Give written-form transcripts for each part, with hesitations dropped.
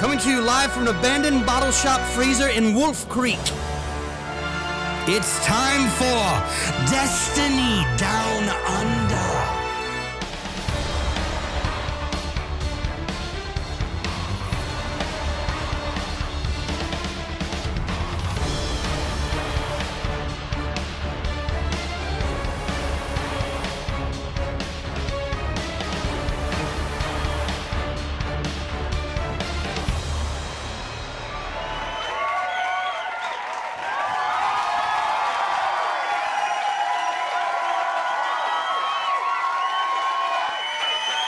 coming to you live from an abandoned bottle shop freezer in Wolf Creek. It's time for Destiny Down Under.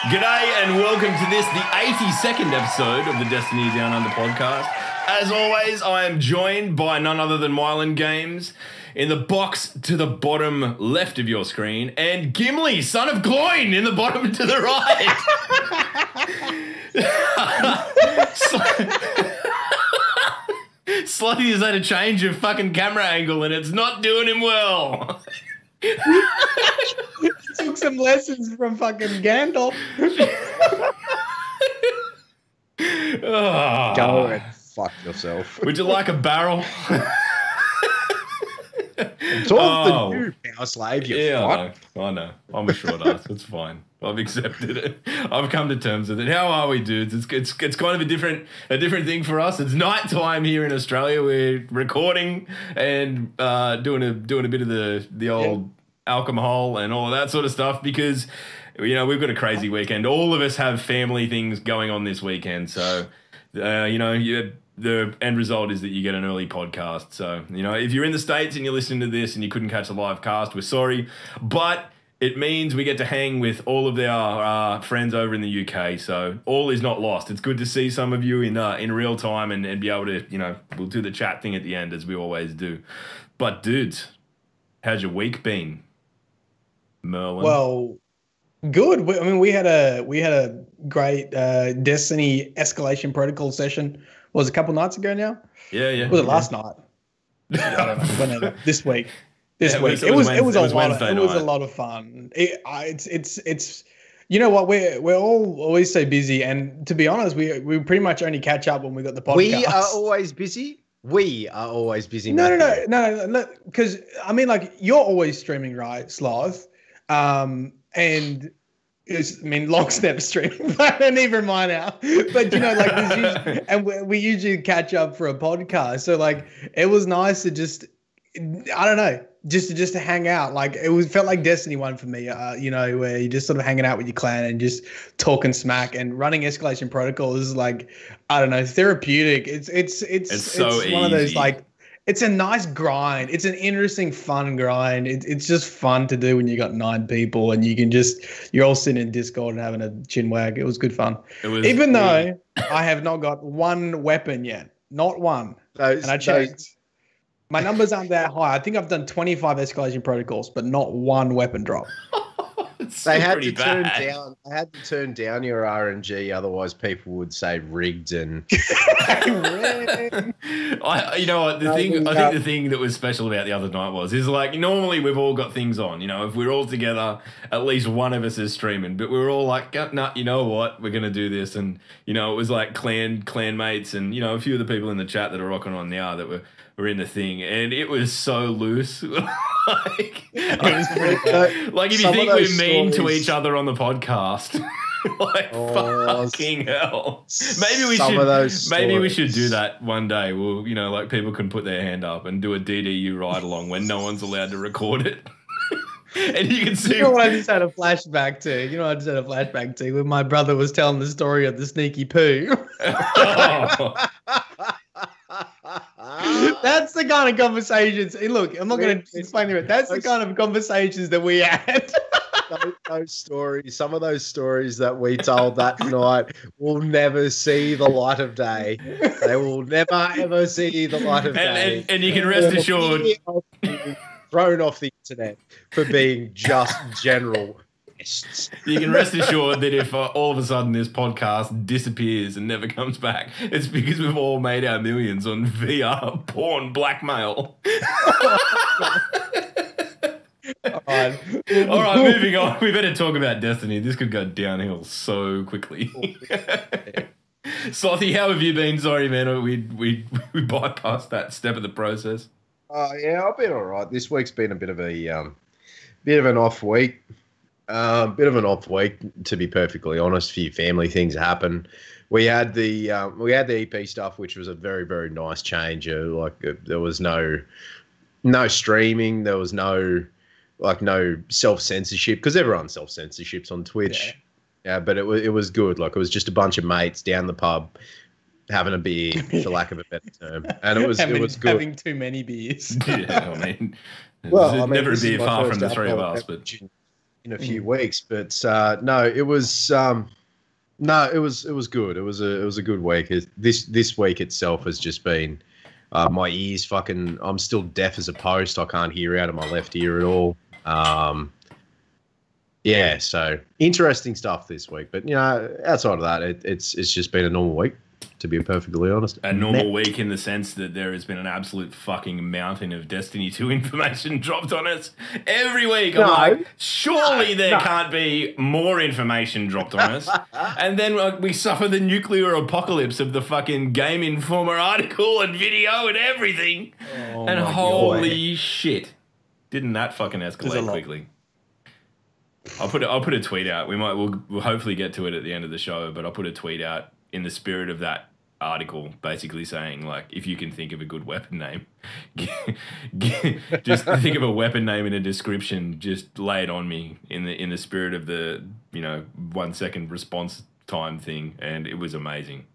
G'day and welcome to this, the 82nd episode of the Destiny Down Under podcast. As always, I am joined by none other than Mylan Games in the box to the bottom left of your screen, and Gimli, son of Gloin, in the bottom to the right. Slutty has had a change of fucking camera angle and it's not doing him well. Took some lessons from fucking Gandalf. Go and fuck yourself. Would you like a barrel? Talk the new power slave, you fuck. I know. I'm a short ass. It's fine. I've accepted it. I've come to terms with it. How are we, dudes? It's kind of a different thing for us. It's night time here in Australia. We're recording and doing a bit of the old alcohol and all of that sort of stuff because, you know, we've got a crazy weekend. All of us have family things going on this weekend. So, the end result is that you get an early podcast. So, you know, if you're in the States and you're listening to this and you couldn't catch a live cast, we're sorry. But it means we get to hang with all of our friends over in the UK. So all is not lost. It's good to see some of you in real time and be able to, you know, we'll do the chat thing at the end as we always do. But dudes, how's your week been, Merlin? Well, good. We had a great Destiny escalation protocol session. Was it a couple nights ago now? Yeah. Was it last night? I don't know. Whenever. This week. It was a lot of fun. It's you know what, we're all always so busy, and to be honest, we pretty much only catch up when we got the podcast. We are always busy. No. Because I mean, like, you're always streaming, right, Sloth? And Locke's never streaming, and even mine now. But you know, like, there's usually, we usually catch up for a podcast. So like, it was nice to just, I don't know, just to hang out. Like, felt like Destiny 1 for me. You know, where you're just sort of hanging out with your clan and just talking smack, and running escalation protocol is like, I don't know, therapeutic. It's one of those, like, it's a nice grind. It's an interesting, fun grind. It's just fun to do when you got 9 people and you're all sitting in Discord and having a chin wag. It was good fun. Even though I have not got one weapon yet, not one. And I checked. My numbers aren't that high. I think I've done 25 escalation protocols, but not one weapon drop. They had to turn down. I had to turn down your RNG, otherwise people would say rigged and. You know what? I think the thing that was special about the other night is like, normally we've all got things on. You know, if we're all together, at least one of us is streaming. But we were all like, nah, you know what? We're gonna do this, and you know, it was like clan mates, and you know, a few of the people in the chat that are rocking on now that were in the thing, and it was so loose. Like if you think we're mean to each other on the podcast, like, fucking hell. Maybe we should do that one day. We'll, you know, like, people can put their hand up and do a DDU ride along when no one's allowed to record it. And you can see. You know what I just had a flashback to? When my brother was telling the story of the sneaky poo. That's the kind of conversations. Look, I'm not going to explain it. That's the kind of conversations that we had. Those stories, some of those stories that we told that night will never see the light of day. They will never, ever see the light of day. And you can rest assured. Thrown off the internet for being just general. You can rest assured that if all of a sudden this podcast disappears and never comes back, it's because we've all made our millions on VR porn blackmail. All right, moving on. We better talk about Destiny. This could go downhill so quickly. Slothy, how have you been? Sorry, man, we bypassed that step of the process. Yeah, I've been all right. This week's been a bit of an off week. To be perfectly honest. A few family things happen. We had the EP stuff, which was a very, very nice change. There was no streaming. There was no self-censorship, because everyone self-censorships on Twitch. Yeah, but it was good. Like, it was just a bunch of mates down the pub having a beer, for lack of a better term, and it was good. Having too many beers. Yeah, I mean, never this be is my far first from the three of alcohol us, but in a few weeks. But no, it was good. It was a good week. This week itself has just been my ears fucking. I'm still deaf as a post. I can't hear out of my left ear at all. Yeah, so interesting stuff this week. But outside of that, it's just been a normal week, to be perfectly honest. A normal week in the sense that there has been an absolute fucking mountain of Destiny 2 information dropped on us every week. I'm like, surely there can't be more information dropped on us. And then we suffer the nuclear apocalypse of the fucking Game Informer article and video and everything. Oh, and holy shit. Didn't that fucking escalate quickly? I'll put a tweet out. We'll hopefully get to it at the end of the show, but I'll put a tweet out in the spirit of that article, basically saying, like, if you can think of a good weapon name, just think of a weapon name in a description, just lay it on me in the spirit of the 1 second response time thing, and it was amazing.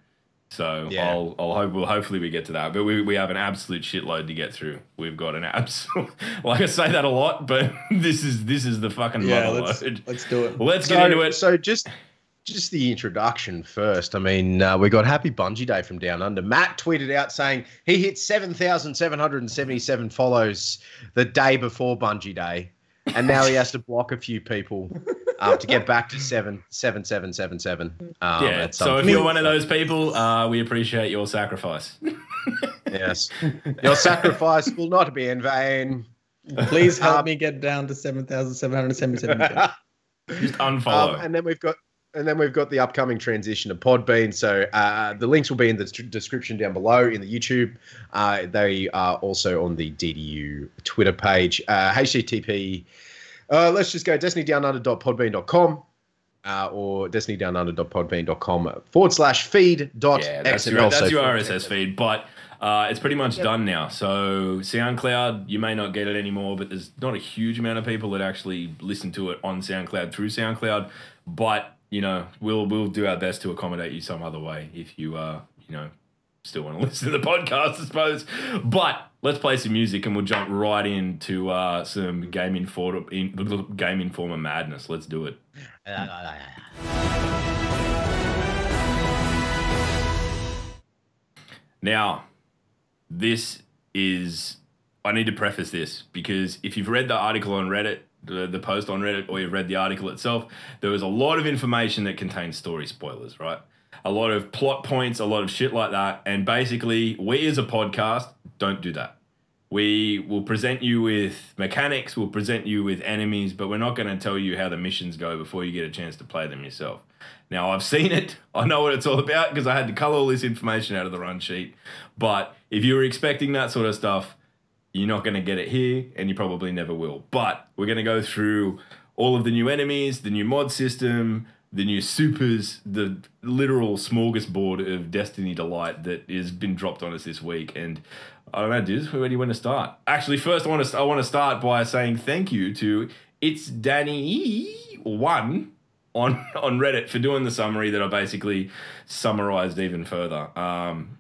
So yeah. We'll hopefully get to that, but we have an absolute shitload to get through. We've got an absolute, like, I say that a lot, but this is the fucking motherload. Let's do it. Let's get into it. So just the introduction first. I mean, we got Happy Bungie Day from Down Under. Matt tweeted out saying he hit 7,777 follows the day before Bungie Day, and now he has to block a few people to get back to 77777. Yeah. So if you're one of those people, we appreciate your sacrifice. Yes, your sacrifice will not be in vain. Please help me get down to 7,777. Just unfollow. And then we've got the upcoming transition to Podbean. So the links will be in the description down below in the YouTube. They are also on the DDU Twitter page. HTTP. Let's just go destinydownunder.podbean.com or destinydownunder.podbean.com/feed.xml. Yeah, that's your RSS feed, but it's pretty much done now. So SoundCloud, you may not get it anymore, but there's not a huge amount of people that actually listen to it on SoundCloud through SoundCloud. But we'll do our best to accommodate you some other way if you still want to listen to the podcast, I suppose. But let's play some music and we'll jump right into some Game Informer madness. Let's do it. Now, I need to preface this because if you've read the article on Reddit, the post on Reddit, or you've read the article itself, there was a lot of information that contains story spoilers, right? A lot of plot points, a lot of shit like that. And basically, we as a podcast don't do that. We will present you with mechanics, we'll present you with enemies, but we're not going to tell you how the missions go before you get a chance to play them yourself. Now, I've seen it. I know what it's all about because I had to cull all this information out of the run sheet. But if you were expecting that sort of stuff, you're not going to get it here, and you probably never will. But we're going to go through all of the new enemies, the new mod system, the new supers, the literal smorgasbord of Destiny delight that has been dropped on us this week. And I don't know, dudes, where do you want to start? Actually, first I want to start by saying thank you to It's Danny1 on Reddit for doing the summary that I basically summarized even further.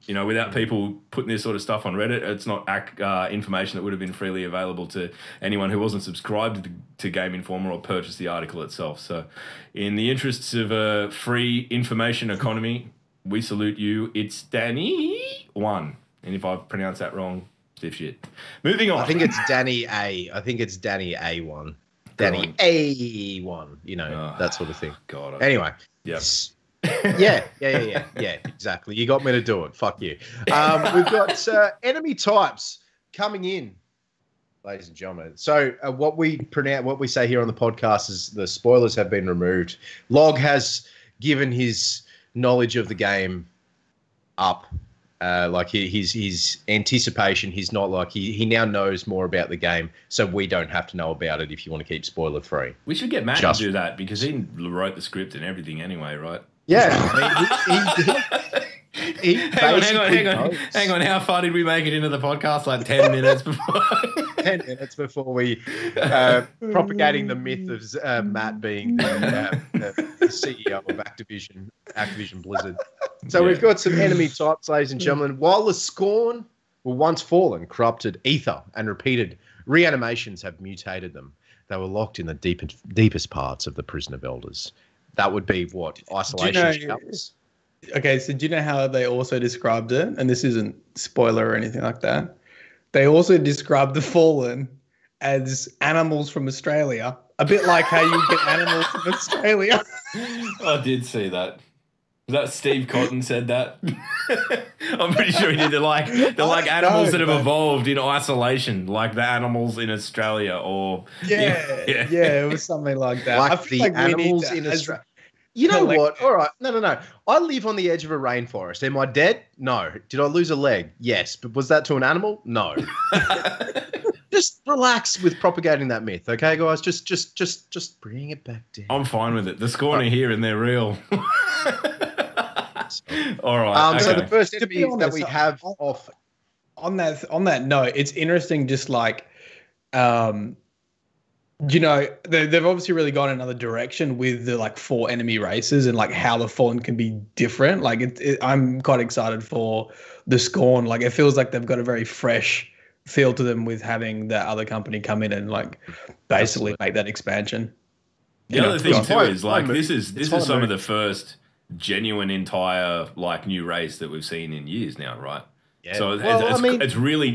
Without people putting this sort of stuff on Reddit, it's not information that would have been freely available to anyone who wasn't subscribed to Game Informer or purchased the article itself. So in the interests of a free information economy, we salute you. It's Danny1. And if I've pronounced that wrong, stiff shit. Moving on. I think it's Danny A. I think it's Danny A1. Danny A1, that sort of thing. God. Anyway. Yes. Yeah, exactly. You got me to do it. Fuck you. We've got enemy types coming in, ladies and gentlemen. So what we say here on the podcast is the spoilers have been removed. Log has given his knowledge of the game up. Like his anticipation, he's not like he now knows more about the game, so we don't have to know about it if you want to keep spoiler free. We should get Matt to do that because he wrote the script and everything anyway, right? Yeah, I mean, he hang on. How far did we make it into the podcast? Like 10 minutes before. 10 minutes before we propagating the myth of Matt being the CEO of Activision Blizzard. So we've got some enemy types, ladies and gentlemen. While the Scorn were once fallen, corrupted ether, and repeated reanimations have mutated them, they were locked in the deepest parts of the prison of elders. That would be what? Isolation shells? Okay, so do you know how they also described it? And this isn't spoiler or anything like that. They also described the Fallen as animals from Australia, a bit like how you get animals from Australia. I did see that. Was that Steve Cotton said that? I'm pretty sure he did. They're like animals that have evolved in isolation, like the animals in Australia, or yeah, it was something like that. Like the animals in Australia. You know what? All right. No. I live on the edge of a rainforest. Am I dead? No. Did I lose a leg? Yes. But was that to an animal? No. Just relax with propagating that myth, okay, guys? Just bring it back down. I'm fine with it. The Scorn are here and they're real. All right. So the first enemy that we have off on that note, it's interesting. Just like, you know, they've obviously really gone another direction with the like 4 enemy races and like how the Fallen can be different. Like, I'm quite excited for the Scorn. Like, it feels like they've got a very fresh feel to them with having that other company come in and like basically make that expansion. The other thing too is like this is some of the first genuine entire like new race that we've seen in years now, right? Yeah. So it's really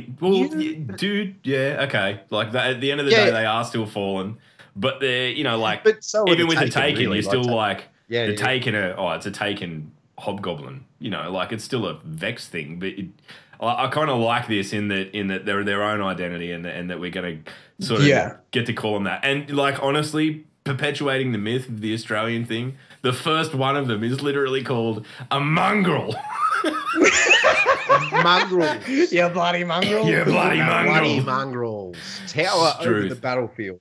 dude. Yeah, okay. Like at the end of the day, they are still fallen, but they're like even with the Taken, really, you're still the Taken. It's a Taken hobgoblin. Like it's still a Vex thing, but I kind of like this in that they're their own identity and that we're gonna sort of get to call them that. And like honestly, perpetuating the myth of the Australian thing. The first one of them is literally called a mongrel. Mongrels. You bloody mongrels. You bloody mongrels. Bloody mongrels. Tower over the battlefield,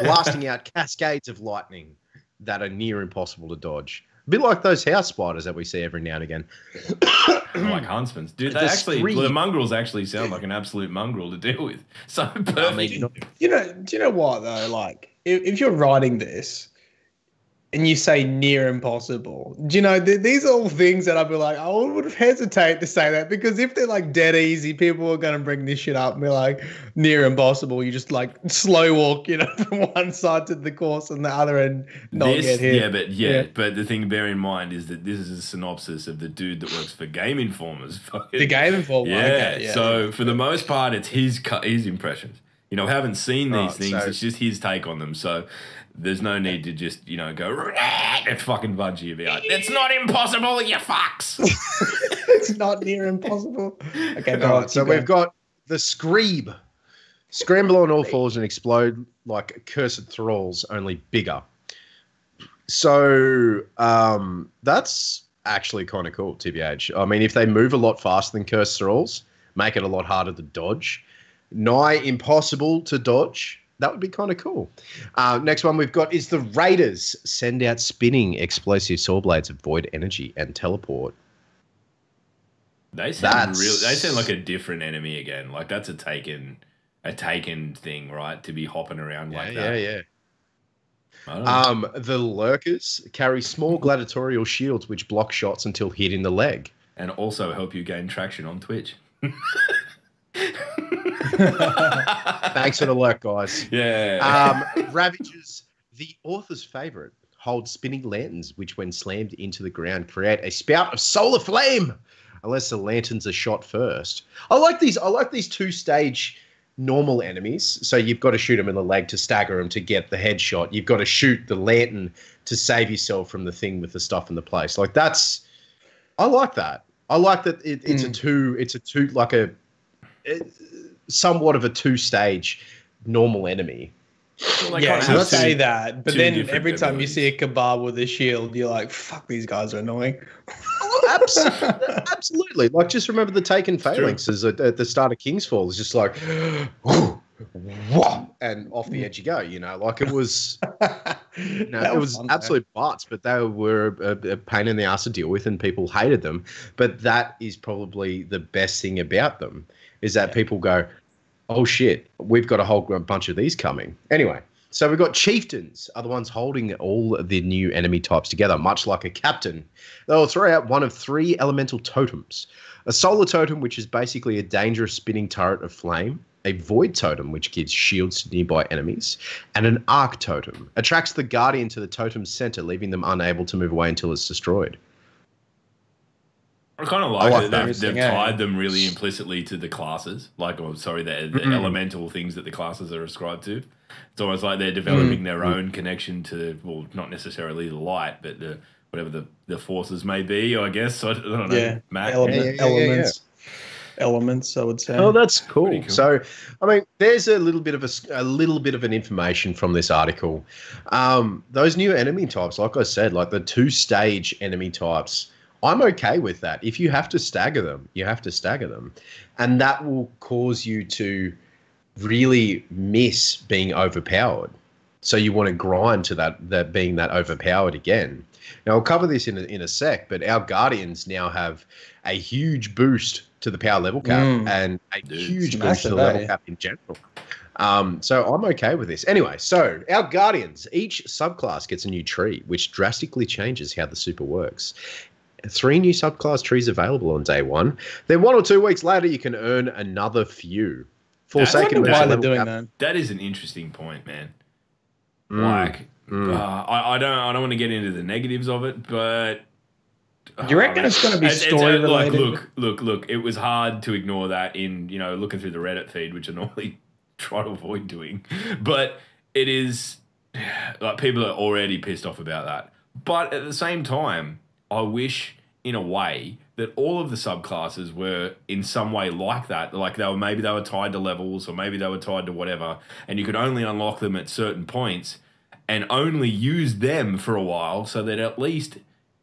blasting out cascades of lightning that are near impossible to dodge. A bit like those house spiders that we see every now and again. Like huntsmans. Dude, the mongrels actually sound like an absolute mongrel to deal with. So perfect. Do you know what, though? Like, if you're writing this, and you say near impossible, do you know, these are all things that I'd be like, I would hesitate to say that because if they're like dead easy, people are going to bring this shit up and be like near impossible. You just like slow walk, from one side to the course and the other and not get hit. But the thing to bear in mind is that this is a synopsis of the dude that works for Game Informer's. The Game Informer. Okay, so for the most part, it's his impressions. I haven't seen these things. It's just his take on them. So there's no need to just, go at fucking Bungie and be like, it's not impossible, you fucks. It's not near impossible. Okay, all right, so we've got the Screeb. Scramble on all fours and explode like cursed thralls, only bigger. So that's actually kind of cool, TBH. I mean, if they move a lot faster than cursed thralls, make it a lot harder to dodge. Nigh impossible to dodge. That would be kind of cool. Next one we've got is the Raiders. Send out spinning explosive saw blades of void energy and teleport. They sound like a different enemy again. Like that's a taken thing, right? To be hopping around like that. Yeah. The Lurkers carry small gladiatorial shields which block shots until hit in the leg. And also help you gain traction on Twitch. Thanks for the lurk, guys. Yeah. Ravagers, the author's favorite, hold spinning lanterns, which when slammed into the ground create a spout of solar flame, unless the lanterns are shot first. I like these 2-stage normal enemies. So you've got to shoot them in the leg to stagger them to get the headshot. You've got to shoot the lantern to save yourself from the thing with the stuff in the place. Like I like that. I like that somewhat of a 2-stage normal enemy. Well, yeah, you say that, but then every time you see a kebab with a shield, you're like, fuck, these guys are annoying. Absolutely. Like, just remember the Taken phalanxes at the start of Kingsfall. It's just like, whoa, and off the edge you go. You know, like it was. It was fun, absolute butts, but they were a pain in the ass to deal with, and people hated them. But that is probably the best thing about them, is that people go, "Oh shit, we've got a whole bunch of these coming." Anyway. So we've got chieftains are the ones holding all of the new enemy types together, much like a captain. They'll throw out one of 3 elemental totems. A solar totem, which is basically a dangerous spinning turret of flame. A void totem, which gives shields to nearby enemies. And an arc totem. Attracts the guardian to the totem's center, leaving them unable to move away until it's destroyed. I kind of like that they've tied them really implicitly to the classes. The elemental things that the classes are ascribed to. It's almost like they're developing their own connection to, well, not necessarily the light, but whatever the forces may be, I guess. I don't know. Yeah, Matt. Elements. Elements, I would say. Oh, that's cool. So, I mean, there's a little bit of an information from this article. Those new enemy types, like I said, like the 2-stage enemy types, I'm okay with that. If you have to stagger them, you have to stagger them, and that will cause you to really miss being overpowered. So you want to grind to that being that overpowered again. Now, I'll cover this in a sec, but our Guardians now have a huge boost to the power level cap and a huge boost to the level cap in general. So I'm okay with this. Anyway, so our Guardians, each subclass gets a new tree, which drastically changes how the super works. 3 new subclass trees available on day 1. Then 1 or 2 weeks later, you can earn another few. Forsaken why they're doing that. That is an interesting point, man. I don't want to get into the negatives of it, but do you reckon it's going to be story related? Look. It was hard to ignore that in looking through the Reddit feed, which I normally try to avoid doing. But it is like people are already pissed off about that. But at the same time, I wish, in a way, that all of the subclasses were in some way like that. Like maybe they were tied to levels, or maybe they were tied to whatever, and you could only unlock them at certain points and only use them for a while, so that at least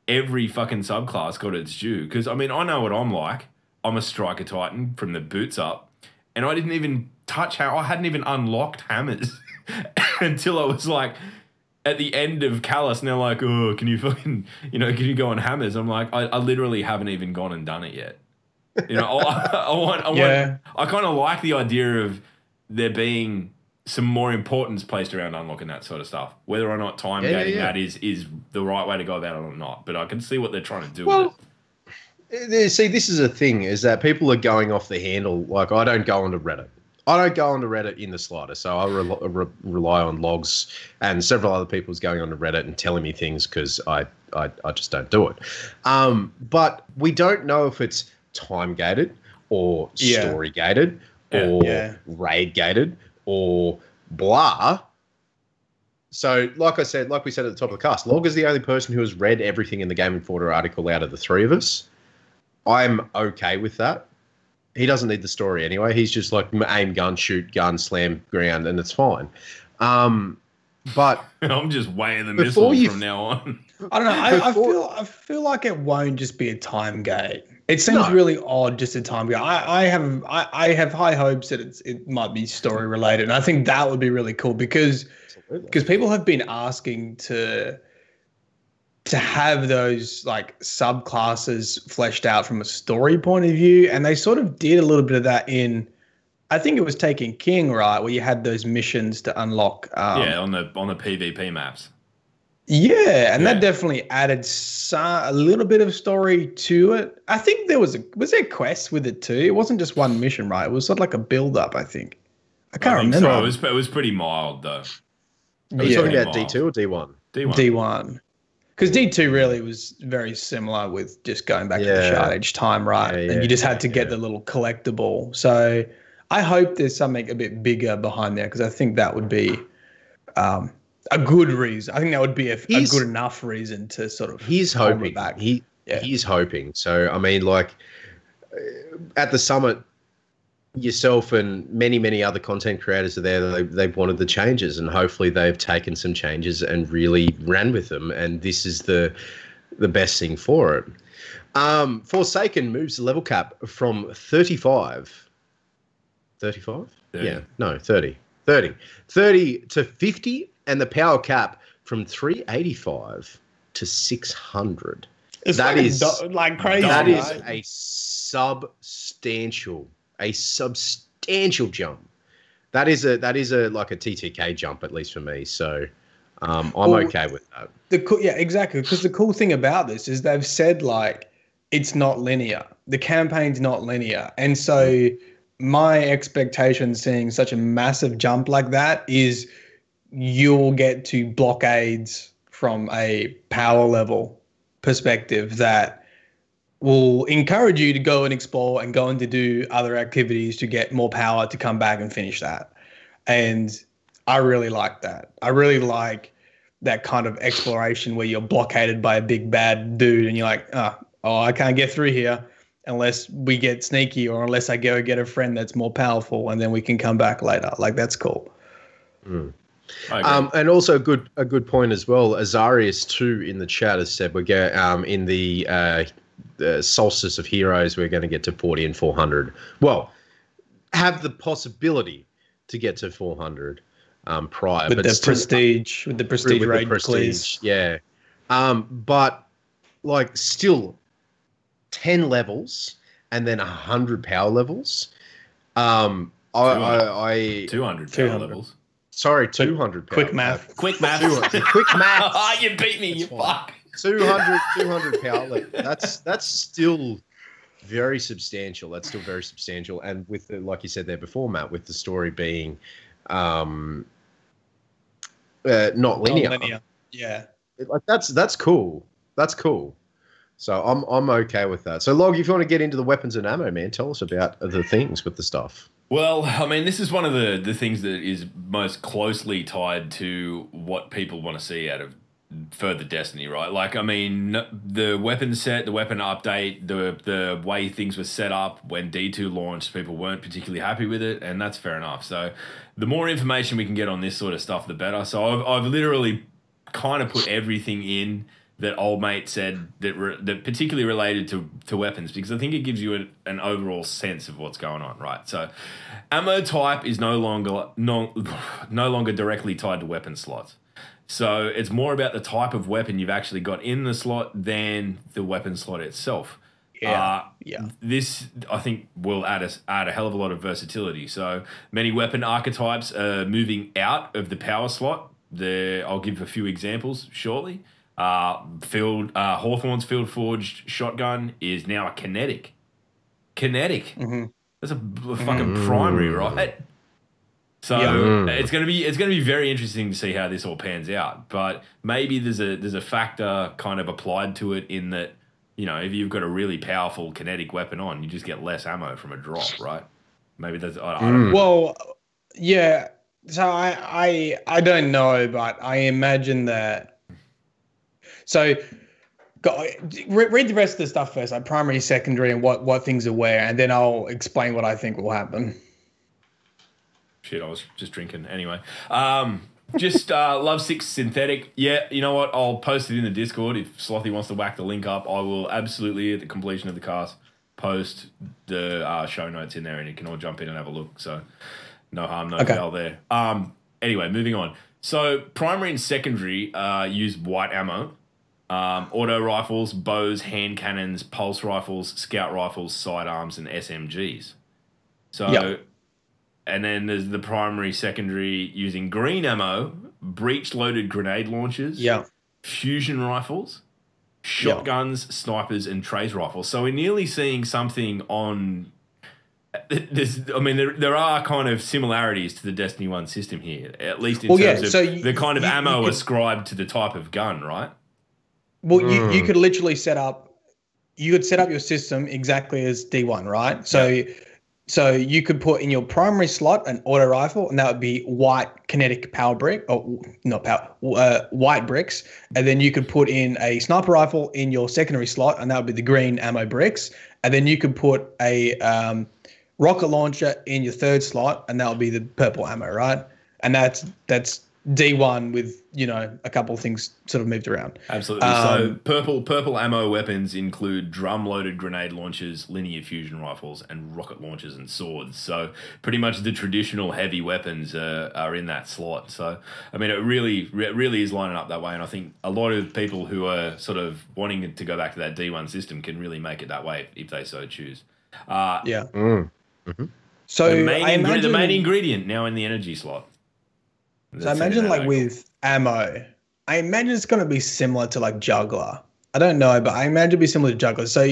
every fucking subclass got its due. Because, I mean, I know what I'm like. I'm a Striker Titan from the boots up, and I didn't even I hadn't even unlocked hammers until I was like, at the end of Callus, and they're like, "Oh, can you fucking, can you go on hammers?" I'm like, I literally haven't even gone and done it yet. I kind of like the idea of there being some more importance placed around unlocking that sort of stuff. Whether or not time gating that is the right way to go about it or not, but I can see what they're trying to do with it. See, this is a thing, is that people are going off the handle. Like, I don't go onto Reddit. I don't go onto Reddit in the slightest, so I rely on logs and several other people's going onto Reddit and telling me things, because I just don't do it. But we don't know if it's time gated or story gated or raid gated or blah. So, like we said at the top of the cast, Log is the only person who has read everything in the Game Informer article out of the 3 of us. I'm okay with that. He doesn't need the story anyway. He's just like aim, gun, shoot, gun, slam, ground, and it's fine. But I'm just weighing the missiles from now on. I don't know. I feel like it won't just be a time gate. It seems really odd, just a time gate. I have high hopes that it might be story related, and I think that would be really cool because people have been asking to have those like subclasses fleshed out from a story point of view, and they sort of did a little bit of that in, I think it was Taken King, right, where you had those missions to unlock. On the PvP maps. Yeah, and that definitely added a little bit of story to it. I think there was there quests with it too. It wasn't just one mission, right? It was sort of like a build up. I think I can't remember. So. It was pretty mild though. Are you talking about D2 or D1? D1. Because D2 really was very similar with just going back to the shard each time, right? And you just had to get the little collectible. So I hope there's something a bit bigger behind there, because I think that would be a good reason. I think that would be a good enough reason to sort of he's hoping back. He's hoping. So, I mean, like at the summit, yourself and many other content creators are there. They've wanted the changes, and hopefully they've taken some changes and really ran with them, and this is the best thing for it. Forsaken moves the level cap from 35. 35? 30. Yeah, no, 30. 30. 30 to 50, and the power cap from 385 to 600. It's That is like crazy. that is right? a substantial jump. That is a like a TTK jump, at least for me. So I'm okay with that. Yeah, exactly. Because the cool thing about this is they've said like it's not linear. The campaign's not linear, and so my expectation seeing such a massive jump like that is you'll get to blockades from a power level perspective that will encourage you to go and explore and go and to do other activities to get more power to come back and finish that. And I really like that. I really like that kind of exploration where you're blockaded by a big bad dude and you're like, oh, I can't get through here unless we get sneaky or unless I go get a friend that's more powerful and then we can come back later. Like, that's cool. And also a good point as well. Azarius 2 in the chat has said we're going in the Solstice of Heroes, we're going to get to 40 and 400. Well, have the possibility to get to 400 prior. With the prestige raid, please. Yeah. But like still 10 levels and then 100 power levels. 200 200 levels. Sorry, 200 power. Quick math. Quick math. Quick math. Oh, you beat me, you fuck. 200 power level. That's still very substantial. That's still very substantial. And with the, like you said there before, Matt, with the story being not linear. Yeah. Like that's cool. That's cool. So I'm okay with that. So Log, if you want to get into the weapons and ammo, man, tell us about the things with the stuff. Well, I mean, this is one of the things that is most closely tied to what people want to see out of further Destiny, right? Like, I mean, the weapon set, the weapon update, the way things were set up when D2 launched, people weren't particularly happy with it, and that's fair enough. So the more information we can get on this sort of stuff, the better. So I've literally kind of put everything in that old mate said that particularly related to weapons, because I think it gives you an overall sense of what's going on, right? So ammo type is no longer directly tied to weapon slots. So it's more about the type of weapon you've actually got in the slot than the weapon slot itself. Yeah. This, I think, will add a hell of a lot of versatility. So many weapon archetypes are moving out of the power slot. I'll give a few examples shortly. Hawthorne's Field Forged shotgun is now a kinetic. Mm-hmm. That's a fucking primary, right? So it's gonna be very interesting to see how this all pans out. But maybe there's a factor kind of applied to it in that, you know, if you've got a really powerful kinetic weapon on, you just get less ammo from a drop, right? Maybe that's I don't know. Well, yeah. So I don't know, but I imagine that. So, read the rest of the stuff first, like primary, secondary, and what things are where, and then I'll explain what I think will happen. Shit, I was just drinking. Anyway, Love 6 synthetic. Yeah, you know what? I'll post it in the Discord. If Slothy wants to whack the link up, I will absolutely, at the completion of the cast, post the show notes in there, and you can all jump in and have a look. So, no harm, no foul there. Anyway, moving on. So, primary and secondary use white ammo. Auto rifles, bows, hand cannons, pulse rifles, scout rifles, sidearms, and SMGs. So, and then there's the primary, secondary using green ammo, breech-loaded grenade launchers, fusion rifles, shotguns, snipers, and trace rifles. So we're nearly seeing something on. There are kind of similarities to the Destiny 1 system here, at least in terms of the kind of ammo ascribed to the type of gun, right? Well, you could literally set up your system exactly as D1, right? So you could put in your primary slot an auto rifle, and that would be white kinetic power brick, or not power, white bricks. And then you could put in a sniper rifle in your secondary slot, and that would be the green ammo bricks. And then you could put a rocket launcher in your third slot, and that would be the purple ammo, right? And that's D1 with, a couple of things sort of moved around. Absolutely. So purple ammo weapons include drum-loaded grenade launchers, linear fusion rifles, and rocket launchers and swords. So pretty much the traditional heavy weapons are in that slot. So, I mean, it really is lining up that way. And I think a lot of people who are sort of wanting to go back to that D1 system can really make it that way if they so choose. Yeah. Mm-hmm. So the main ingredient now in the energy slot. So I imagine with ammo, I imagine it's going to be similar to like juggler. I don't know, but I imagine it'd be similar to juggler. So,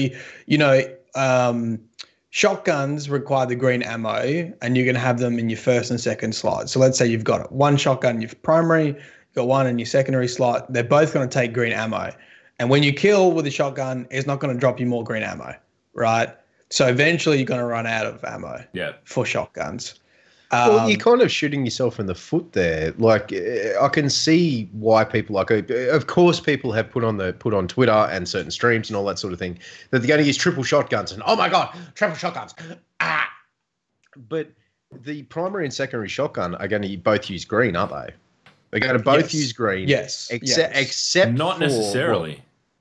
shotguns require the green ammo and you're going to have them in your first and second slot. So let's say you've got one shotgun in your primary, you've got one in your secondary slot. They're both going to take green ammo. And when you kill with a shotgun, it's not going to drop you more green ammo, right? So eventually you're going to run out of ammo for shotguns. Well, you're kind of shooting yourself in the foot there. Like, I can see why people like it. Of course, people have put on Twitter and certain streams and all that sort of thing that they're going to use triple shotguns and, oh my God, triple shotguns. But the primary and secondary shotgun are going to both use green, aren't they? They're going to both use green. Yes. Except not necessarily.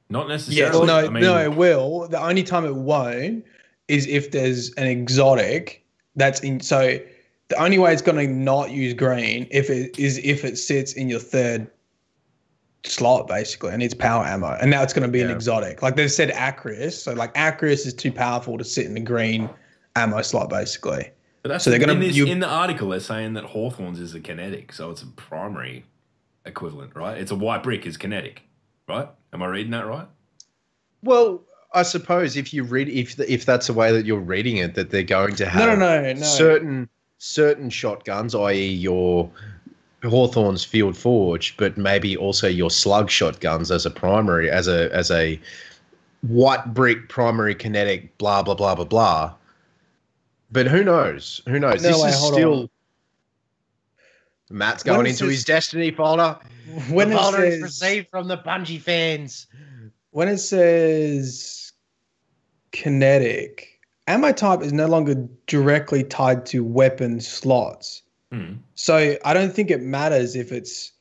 Yes, No, it will. The only time it won't is if there's an exotic that's in. So the only way it's going to not use green if it sits in your third slot, basically, and it's power ammo. And now it's going to be an exotic. Like they've said Acris. So like Acris is too powerful to sit in the green ammo slot, basically. But that's so they're going to in the article they're saying that Hawthorne's is a kinetic, so it's a primary equivalent, right? It's a white brick is kinetic, right? Am I reading that right? Well, I suppose if you read if that's the way that you're reading it, that they're going to have no. certain shotguns, i.e. your Hawthorne's Field Forge, but maybe also your slug shotguns as a primary, as a white brick primary kinetic, blah, blah, blah, blah, blah. But who knows? Who knows? No, this is still... Matt's going into his Destiny folder. When the folder is received from the Bungie fans. When it says kinetic... ammo type is no longer directly tied to weapon slots. So I don't think it matters if it's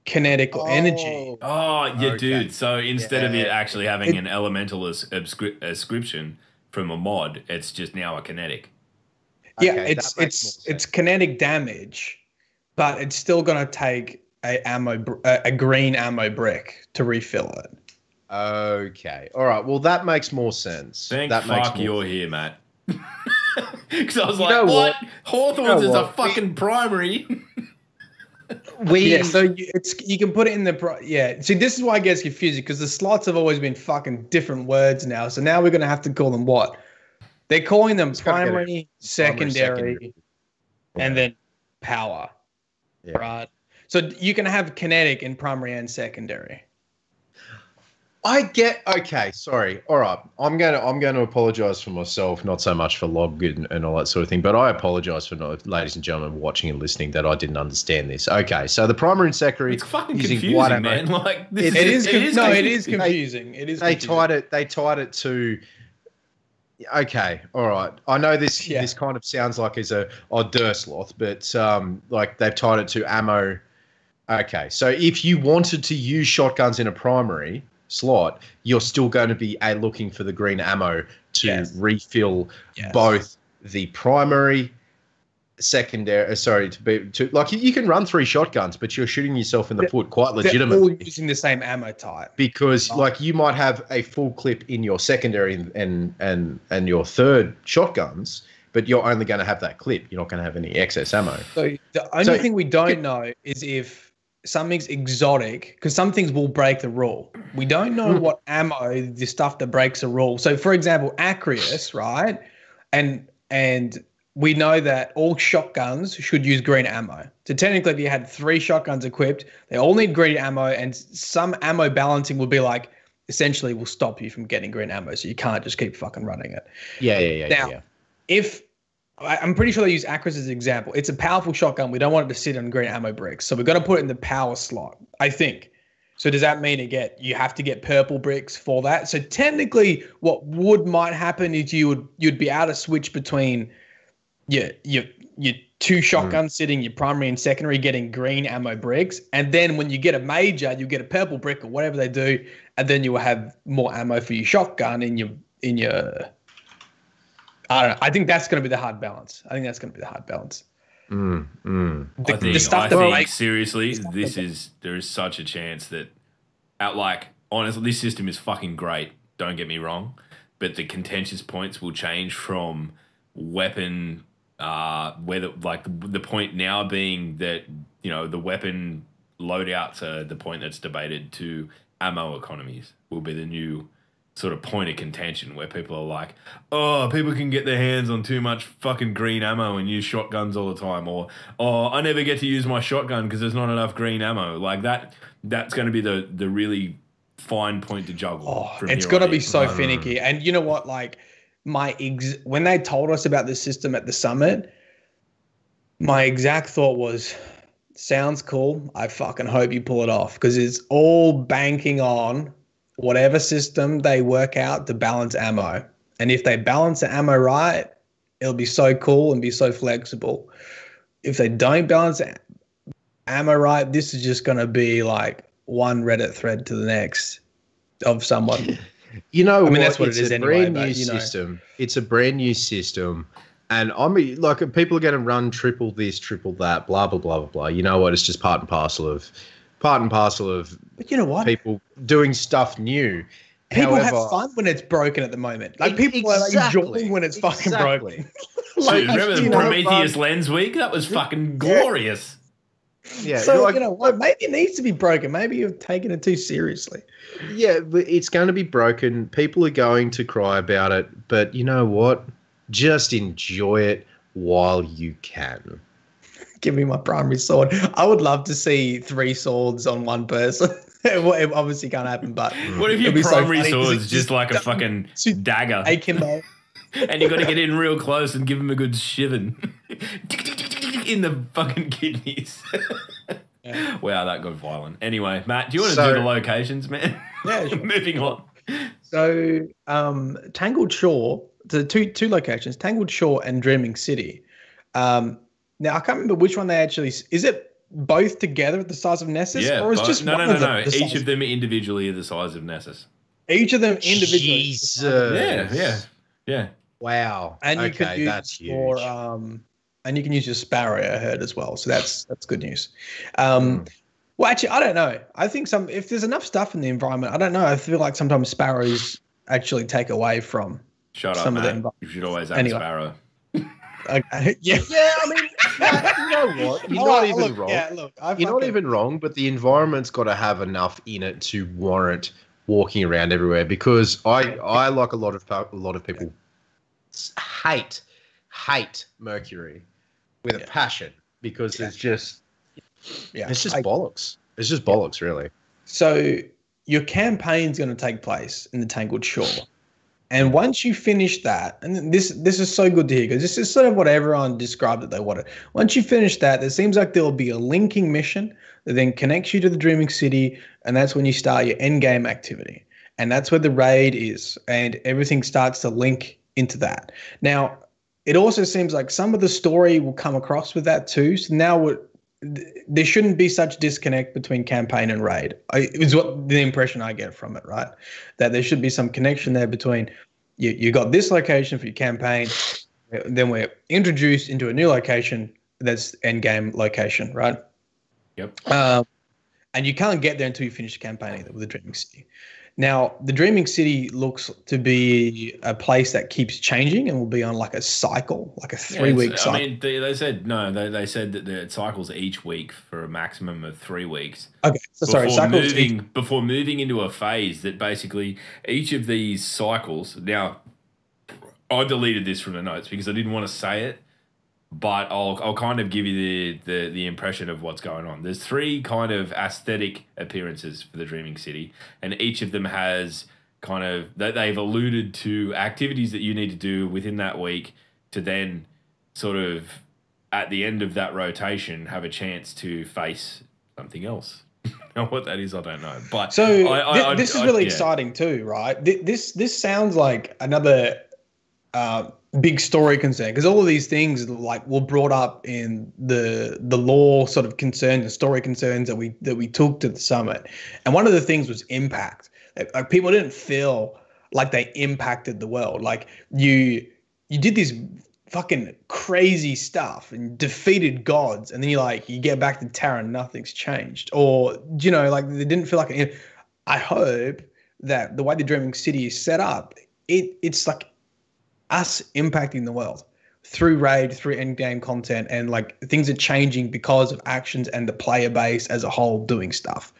kinetic or energy. Oh, yeah, dude. So instead of it actually having an elemental ascription from a mod, it's just now a kinetic. Yeah, it's kinetic damage, but it's still going to take a green ammo brick to refill it. Okay. All right. Well, that makes more sense. Thank that fuck you're here, Matt. Because I was like, what? Hawthorne's is a fucking primary. So you can put it in the See, this is why it gets confusing because the slots have always been fucking different words now. So now we're gonna have to call them what? They're calling them primary, secondary, and then power. Yeah. Right. So you can have kinetic in primary and secondary. Okay, sorry. All right. I'm going to apologize for myself, not so much for Log and all that sort of thing, but I apologize for ladies and gentlemen watching and listening that I didn't understand this. Okay, so the primary and secondary it's fucking confusing, man. Like it is confusing. They tied it to okay, all right. I know this kind of sounds like it's a Dursloth, but like they've tied it to ammo. Okay, so if you wanted to use shotguns in a primary slot, you're still going to be looking for the green ammo to refill both the primary, secondary. Like you can run 3 shotguns, but you're shooting yourself in the foot quite legitimately. They're all using the same ammo type because, like, you might have a full clip in your secondary and your third shotguns, but you're only going to have that clip. You're not going to have any excess ammo. So the only thing we don't know is if something's exotic, because some things will break the rule. We don't know what ammo, the stuff that breaks a rule. So, for example, Acreus, right? And we know that all shotguns should use green ammo. So technically, if you had 3 shotguns equipped, they all need green ammo, and some ammo balancing will be like, essentially will stop you from getting green ammo, so you can't just keep fucking running it. Yeah. If I'm pretty sure they use Acris as an example. It's a powerful shotgun. We don't want it to sit on green ammo bricks. So we've got to put it in the power slot, I think. So does that mean you have to get purple bricks for that? So technically what might happen is you'd be able to switch between your two shotguns sitting, your primary and secondary getting green ammo bricks, and then when you get a major, you get a purple brick or whatever they do, and then you will have more ammo for your shotgun in your. I don't know. I think that's going to be the hard balance. I think Seriously, there is such a chance that, honestly, this system is fucking great. Don't get me wrong, but the contentious points will change from weapon. The point now being that, you know, the weapon loadouts are the point that's debated, to ammo economies will be the new sort of point of contention, where people are like, oh, people can get their hands on too much fucking green ammo and use shotguns all the time, or I never get to use my shotgun because there's not enough green ammo. Like that's going to be the really fine point to juggle. It's got to be so finicky. And you know what, like, when they told us about this system at the summit, my exact thought was, sounds cool. I fucking hope you pull it off, because it's all banking on whatever system they work out to balance ammo. And if they balance the ammo right, it'll be so cool and be so flexible. If they don't balance ammo right, this is just going to be like one Reddit thread to the next of someone. You know, I mean, that's what it is anyway. Brand new system. It's a brand new system. And like, people are going to run triple this, triple that, blah, blah, blah, blah, blah. You know what? It's just part and parcel of but you know what? People doing stuff new. People have fun when it's broken at the moment. Like, people are like enjoying when it's fucking broken. Like, remember the Prometheus Lens Week? That was fucking glorious. Yeah. So, you know what? Maybe it needs to be broken. Maybe you've taken it too seriously. Yeah, but it's going to be broken. People are going to cry about it. But you know what? Just enjoy it while you can. Give me my primary sword. I would love to see 3 swords on one person. It obviously can't happen, but what if your primary sword's just like a fucking dagger? Akimbo. And you got to get in real close and give him a good shivin in the fucking kidneys. Yeah. Wow, that got violent. Anyway, Matt, do you want to do the locations, man? Yeah, sure. Moving on. So, Tangled Shore, the two locations, Tangled Shore and Dreaming City. Now, I can't remember which one they actually... Is it both together at the size of Nessus? Yeah. Or is just no. Each of them individually are the size of Nessus. Each of them individually. Jesus. Yeah. Wow. And you can use that's huge. And you can use your Sparrow, I heard, as well. So that's good news. Well, actually, I don't know. I think if there's enough stuff in the environment, I don't know. I feel like sometimes sparrows actually take away from some of the environment. You should always have a sparrow. Okay. Yeah. Yeah, I mean, you know what? You're not even wrong. Yeah, look, you're not even wrong, but the environment's got to have enough in it to warrant walking around everywhere. Because I like a lot of people hate Mercury with a passion, because it's just bollocks. It's just bollocks, really. So your campaign's going to take place in the Tangled Shore. And once you finish that, and this is so good to hear, because this is sort of what everyone described that they wanted. Once you finish that, it seems like there will be a linking mission that then connects you to the Dreaming City, and that's when you start your end game activity. And that's where the raid is, and everything starts to link into that. Now, it also seems like some of the story will come across with that too. So now there shouldn't be such disconnect between campaign and raid. Is what the impression I get from it, right? That there should be some connection there between you got this location for your campaign, then we're introduced into a new location that's end game location, right? Yep. And you can't get there until you finish the campaign either with the Dreaming City. Now, the Dreaming City looks to be a place that keeps changing and will be on like a cycle, like a 3-week cycle. I mean, they said that it cycles each week for a maximum of 3 weeks. Okay, so before moving into a phase that basically each of these cycles. Now, I deleted this from the notes because I didn't want to say it, but I'll kind of give you the impression of what's going on. There's 3 kind of aesthetic appearances for the Dreaming City, and each of them has kind of that they've alluded to activities that you need to do within that week to then sort of at the end of that rotation have a chance to face something else. Now, what that is, I don't know. But so this is really exciting too, right? This sounds like another big story concern, because all of these things like were brought up in the lore sort of concerns and story concerns that we took to the summit. And one of the things was impact. Like people didn't feel like they impacted the world. Like you did this fucking crazy stuff and defeated gods, and then you get back to Terra and nothing's changed. Or like they didn't feel like I hope that the way the Dreaming City is set up, it's like us impacting the world through raid, through end game content, and like things are changing because of actions and the player base as a whole doing stuff.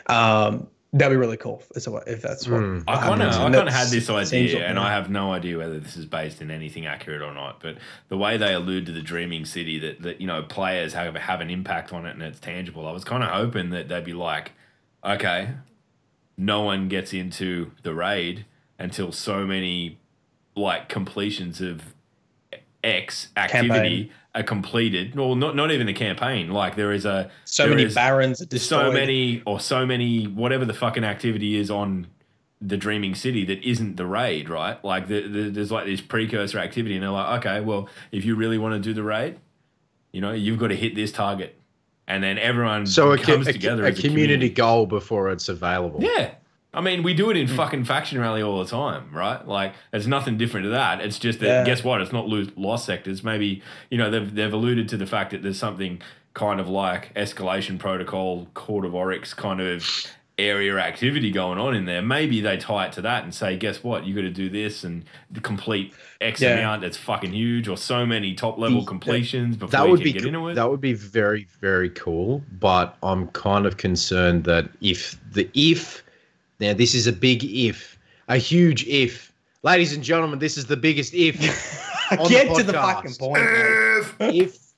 That'd be really cool if that's what I kind of had this idea, and I have no idea whether this is based in anything accurate or not. But the way they allude to the Dreaming City, that players have an impact on it and it's tangible. I was kind of hoping that they'd be like, okay, no one gets into the raid until so many like completions of X activity are completed. Well, not even the campaign. Like there is so many barons are destroyed. so many whatever the fucking activity is on the Dreaming City that isn't the raid, right? Like there's like this precursor activity, and they're like, okay, well, if you really want to do the raid, you've got to hit this target, and then everyone comes together as a community goal before it's available. Yeah. I mean, we do it in fucking Faction Rally all the time, right? Like, it's nothing different to that. It's just that, guess what? It's not lost sectors. Maybe, they've alluded to the fact that there's something kind of like Escalation Protocol, Court of Oryx kind of area activity going on in there. Maybe they tie it to that and say, guess what? You got to do this and complete X amount that's fucking huge, or so many top-level completions before you can get into it. That would be very, very cool, but I'm kind of concerned that now, this is a big if, a huge if. Ladies and gentlemen, this is the biggest if. Get to the fucking point. If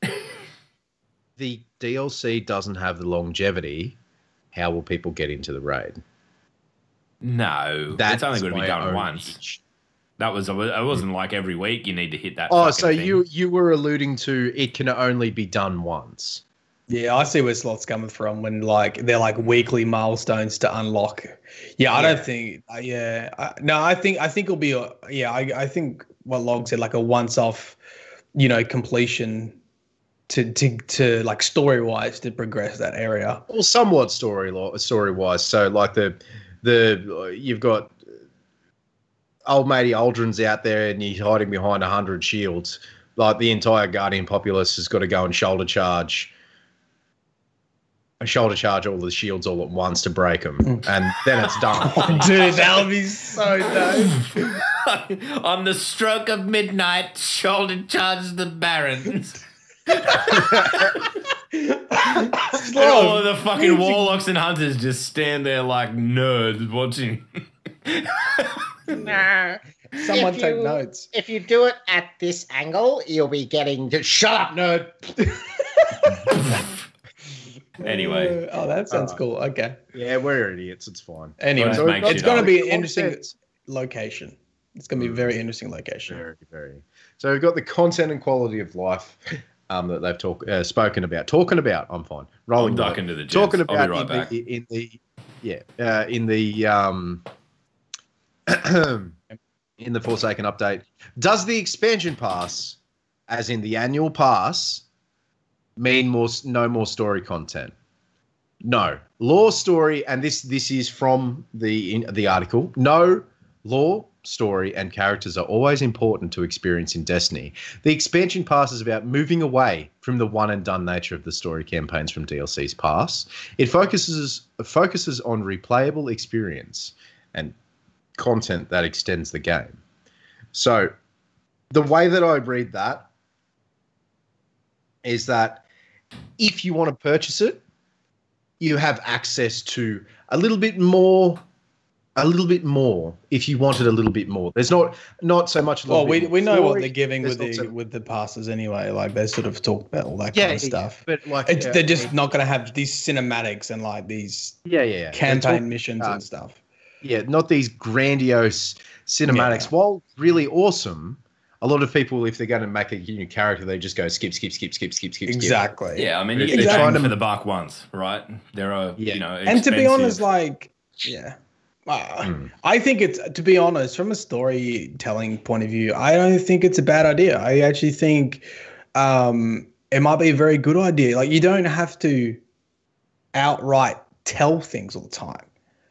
the DLC doesn't have the longevity, how will people get into the raid? No, that's only going to be done once. It wasn't like every week you need to hit that. Oh, so thing. You were alluding to it can only be done once. Yeah, I see where Slot's coming from when they're like weekly milestones to unlock. Yeah, I don't think. I think it'll be. I think what Log said, like a once-off, completion to like story-wise to progress that area. Well, somewhat story-wise. So like you've got old matey Aldrin's out there and you're hiding behind 100 shields. Like the entire Guardian populace has got to go and shoulder charge all the shields all at once to break them, and then it's done. Dude, that would be so dope. On the stroke of midnight, shoulder charges the barons. And all of the fucking warlocks and hunters just stand there like nerds watching. Someone take notes. If you do it at this angle, you'll be getting... Shut up, nerd! Anyway. Oh, that sounds cool. Okay. Yeah, we're idiots. It's fine. Anyway, so it's going to be an interesting location. It's going to be a very interesting location. Very, very. So we've got the content and quality of life that they've spoken about. Talking about, I'm fine. Rolling. I'm ducking to the jets. Talking about I'll be right back. In the Forsaken update, does the expansion pass, as in the annual pass, mean no more story content? No. Lore story, and this is from the article. No, lore, story, and characters are always important to experience in Destiny. The expansion pass is about moving away from the one and done nature of the story campaigns from DLC's past. It focuses on replayable experience and content that extends the game. So the way that I read that is that if you want to purchase it, you have access to a little bit more if you wanted a little bit more. There's not so much. Well, we know what they're giving with the passes anyway. Like they sort of talk about all that kind of stuff. But like they're just not going to have these cinematics and like these campaign missions and stuff. Yeah, not these grandiose cinematics. Yeah. While really awesome, a lot of people, if they're going to make a new character, they just go skip. Exactly. Yeah, I mean, you're trying for the buck once, right? There are, and to be honest, like, I think it's, to be honest, from a storytelling point of view, I don't think it's a bad idea. I actually think it might be a very good idea. Like, you don't have to outright tell things all the time.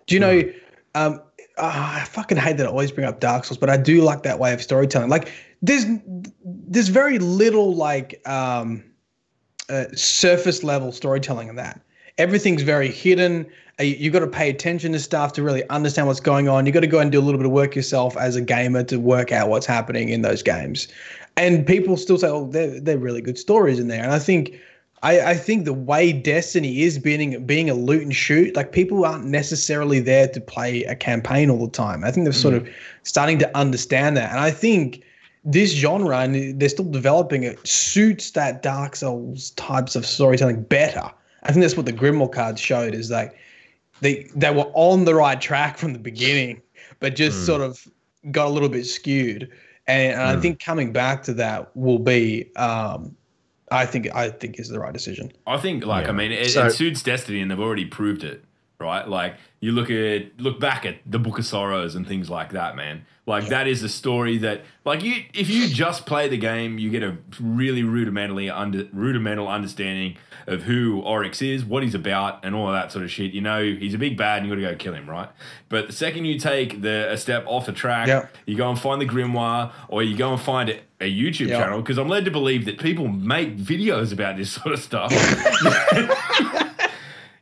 Do you know? I fucking hate that I always bring up Dark Souls, but I do like that way of storytelling. Like, there's very little like surface level storytelling in that. Everything's very hidden. You got to pay attention to stuff to really understand what's going on. You got to go and do a little bit of work yourself as a gamer to work out what's happening in those games. And people still say, "Oh, they're really good stories in there." And I think the way Destiny is being a loot and shoot, like, people aren't necessarily there to play a campaign all the time. I think they're sort of starting to understand that. And I think this genre, and they're still developing it, suits that Dark Souls types of storytelling better. I think that's what the Grimoire cards showed, is like they were on the right track from the beginning, but just sort of got a little bit skewed. And I think coming back to that will be I think is the right decision. I think, like, I mean, it suits Destiny, and they've already proved it, right? Like, you look back at the Book of Sorrows and things like that, man. Like, that is a story that, like, if you just play the game, you get a really rudimental understanding of who Oryx is, what he's about, and all of that sort of shit. You know, he's a big bad, and you got to go kill him, right? But the second you take a step off the track, you go and find the Grimoire, or you go and find a YouTube channel, because I'm led to believe that people make videos about this sort of stuff.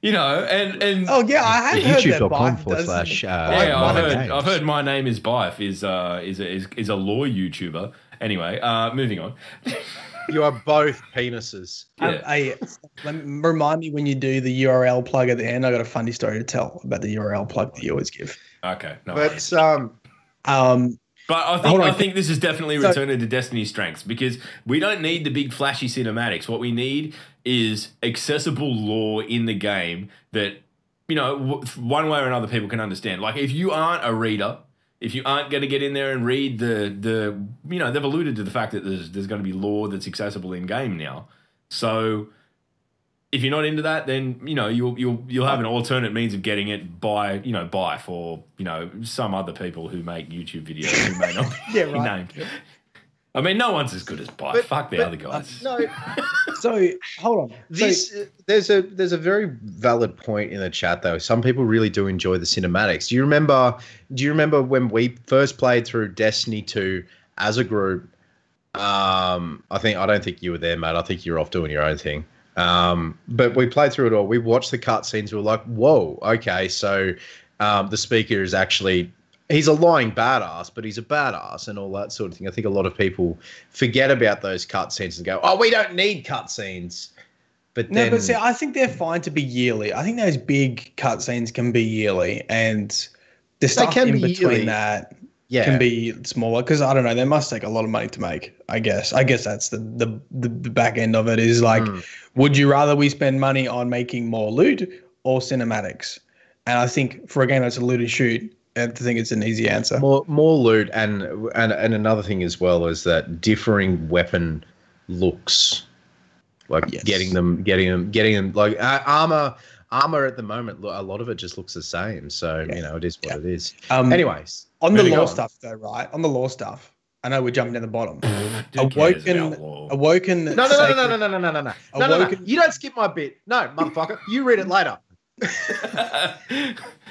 You know, and oh yeah, I have heard that. YouTube.com/. I've heard My Name Is Bife is a law YouTuber. Anyway, moving on. You are both penises. Remind me when you do the URL plug at the end. I got a funny story to tell about the URL plug that you always give. Okay, no. But I think this is definitely returning to Destiny's strengths, because we don't need the big flashy cinematics. What we need is accessible lore in the game that, you know, one way or another people can understand. Like, if you aren't a reader, if you aren't going to get in there and read the you know, they've alluded to the fact that there's going to be lore that's accessible in game now. So if you're not into that, then, you know, you'll have an alternate means of getting it by for, you know, some other people who make YouTube videos who may not be named. I mean, no one's as good as Bife. Fuck the other guys. No. So hold on. There's a very valid point in the chat, though. Some people really do enjoy the cinematics. Do you remember when we first played through Destiny 2 as a group? I don't think you were there, Matt. I think you were off doing your own thing. But we played through it all. We watched the cutscenes. We were like, whoa, okay. So the speaker is actually, he's a lying badass, but he's a badass and all that sort of thing. I think a lot of people forget about those cutscenes and go, oh, we don't need cutscenes. But see, I think they're fine to be yearly. I think those big cutscenes can be yearly, and the stuff in between that can be smaller, because I don't know, they must take a lot of money to make. I guess that's the back end of it, is like, would you rather we spend money on making more loot or cinematics? And I think for a game that's a loot and shoot, I think it's an easy answer. More loot, and another thing as well is that differing weapon looks, like getting them like armor at the moment. A lot of it just looks the same. So you know, it is what it is. Anyways, on the lore stuff though, right? On the lore stuff, I know we're jumping down the bottom. Awoken. No. You don't skip my bit. No, motherfucker. You read it later.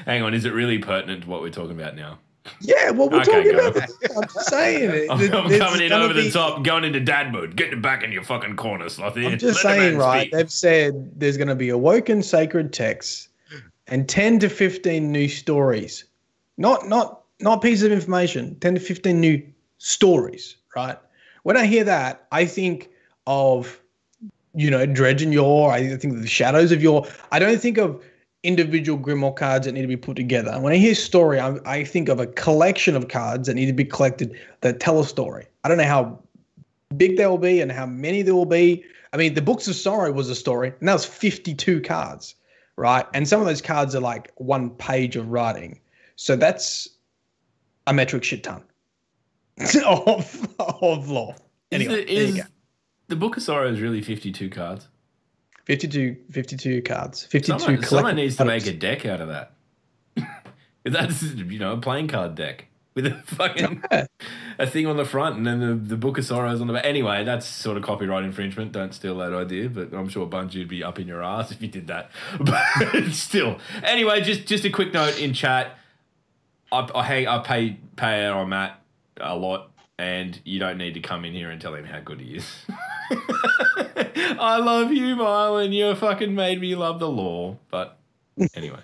Hang on, is it really pertinent to what we're talking about now? Yeah, well, we're talking about this. I'm just saying it. I'm coming in over the top, going into dad mode. Get back in your fucking corner, Slothy. I'm just saying, right? They've said there's going to be awoken sacred texts and 10 to 15 new stories. Not pieces of information. 10 to 15 new stories, right? When I hear that, I think of, you know, Dredge and Yore. I think of the Shadows of Yore. I don't think of individual Grimoire cards that need to be put together. When I hear story, I think of a collection of cards that need to be collected that tell a story. I don't know how big they will be and how many there will be. I mean, the Books of Sorrow was a story, and that was 52 cards, right? And some of those cards are like one page of writing. So that's a metric shit ton of lore. Anyway, there you go. The Book of Sorrow is really 52 cards. 52 cards. 52 Someone needs to make a deck out of that. That's, a playing card deck with a fucking a thing on the front and then the Book of Sorrows on the back. Anyway, that's sort of copyright infringement. Don't steal that idea, but I'm sure Bungie would be up in your ass if you did that. But still. Anyway, just a quick note in chat. I pay out on Matt a lot, and you don't need to come in here and tell him how good he is. I love you, Mylan. You fucking made me love the law. But anyway.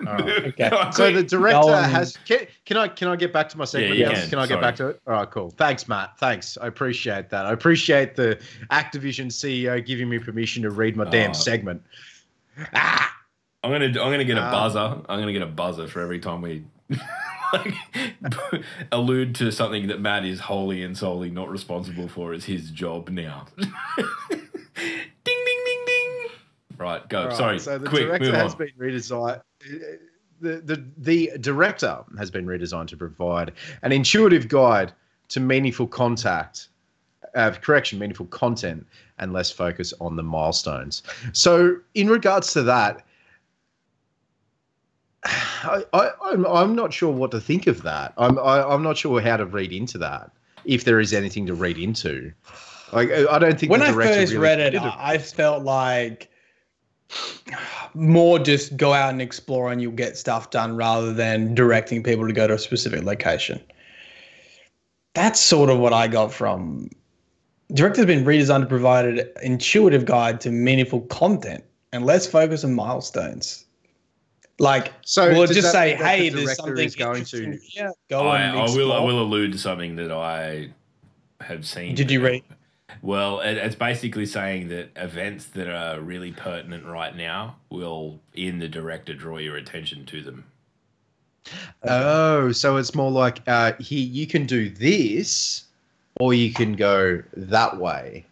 All right. Okay. So the director has. Can I get back to my segment? Yeah, can I get back to it? All right, cool. Thanks, Matt. Thanks. I appreciate that. I appreciate the Activision CEO giving me permission to read my damn segment. I'm gonna get a buzzer. I'm gonna get a buzzer for every time we allude to something that Matt is wholly and solely not responsible for. It's his job now. Ding ding ding ding. Right, go. Right, sorry. So the Quick, director has been redesigned. The director has been redesigned to provide an intuitive guide to meaningful meaningful content, and less focus on the milestones. So, in regards to that, I'm not sure what to think of that. I'm not sure how to read into that. If there is anything to read into, I don't think when I first read it, I felt like more just go out and explore and you'll get stuff done rather than directing people to go to a specific location. That's sort of what I got from. Director's been redesigned to provide an intuitive guide to meaningful content and less focus on milestones. Like, so we'll just say, hey, there's something going to. Yeah, go on. I will allude to something that I have seen. Did you read? Well, it's basically saying that events that are really pertinent right now will, in the director, draw your attention to them. Oh, so it's more like here you can do this, or you can go that way.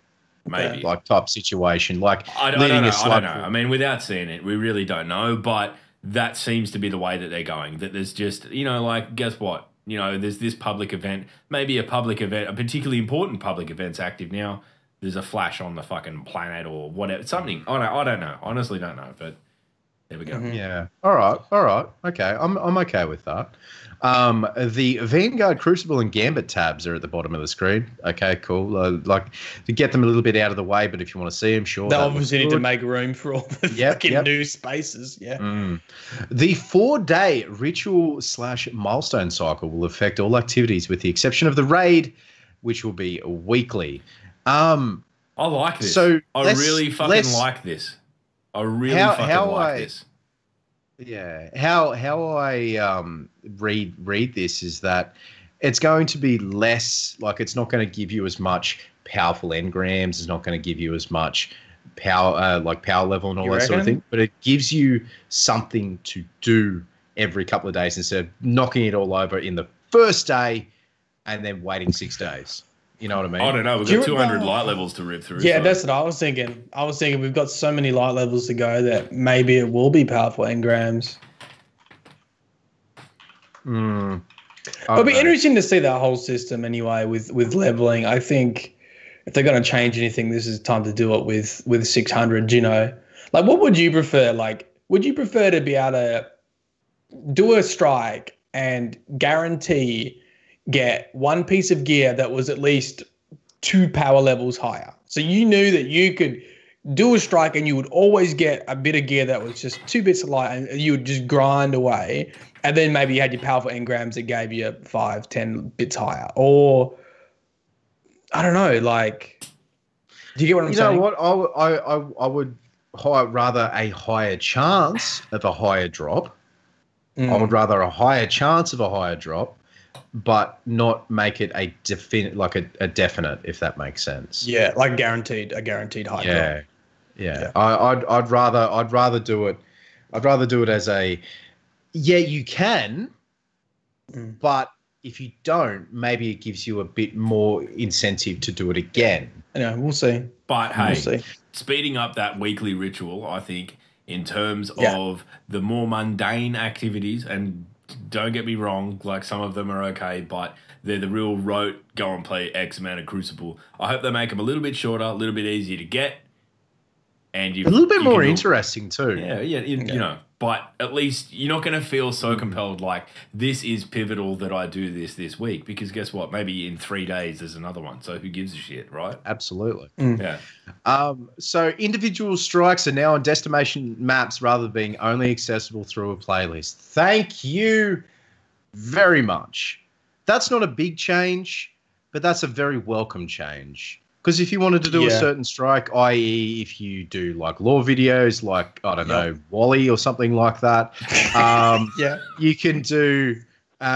Maybe like type situation, like I don't know. I mean, without seeing it, we really don't know. But that seems to be the way that they're going. That there's just like, guess what? There's this public event, maybe a public event, a particularly important public event's active now. There's a flash on the fucking planet or whatever, something. I don't know. Honestly, don't know. But there we go. Mm-hmm. Yeah. All right. Okay. I'm okay with that. The Vanguard, Crucible, and Gambit tabs are at the bottom of the screen. Okay, cool. Like to get them a little bit out of the way, but if you want to see them, sure. They obviously need to make room for all the fucking new spaces. Yeah. The 4-day ritual/milestone cycle will affect all activities with the exception of the raid, which will be weekly. I like this. So I really fucking like this. I really fucking like this. Yeah, how I read this is that it's going to be less, like it's not going to give you as much powerful engrams, it's not going to give you as much power, like power level and all that sort of thing, but it gives you something to do every couple of days instead of knocking it all over in the first day and then waiting 6 days. You know what I mean? I don't know. We've got 200 light levels to rip through. Yeah, so. That's what I was thinking. We've got so many light levels to go that maybe it will be powerful engrams. It'll be interesting to see that whole system anyway with leveling. I think if they're going to change anything, this is time to do it with 600, Like, what would you prefer? Like, would you prefer to be able to do a strike and guarantee get one piece of gear that was at least 2 power levels higher? So you knew that you could do a strike and you would always get a bit of gear that was just 2 bits of light and you would just grind away. And then maybe you had your powerful engrams that gave you 5, 10 bits higher. Or, I don't know, like, do you get what I'm saying? You know what? I would rather a higher chance of a higher drop. I would rather a higher chance of a higher drop, but not make it a definite, if that makes sense. Yeah, like a guaranteed high drop. Yeah. I'd rather do it. I'd rather do it as a, you can, but if you don't, maybe it gives you a bit more incentive to do it again. Yeah, we'll see. But hey, speeding up that weekly ritual, I think, in terms of the more mundane activities, and don't get me wrong, like some of them are okay, but they're the real rote, go and play X amount of Crucible. I hope they make them a little bit shorter, a little bit easier to get. And a little bit more interesting too. Yeah, but at least you're not going to feel so compelled like this is pivotal that I do this week, because guess what? Maybe in 3 days there's another one. So who gives a shit, right? Absolutely. Yeah. So individual strikes are now on destination maps rather than being only accessible through a playlist. Thank you very much. That's not a big change, but that's a very welcome change. Because if you wanted to do a certain strike, i.e. if you do like lore videos, like, I don't know, Wally or something like that, you can do,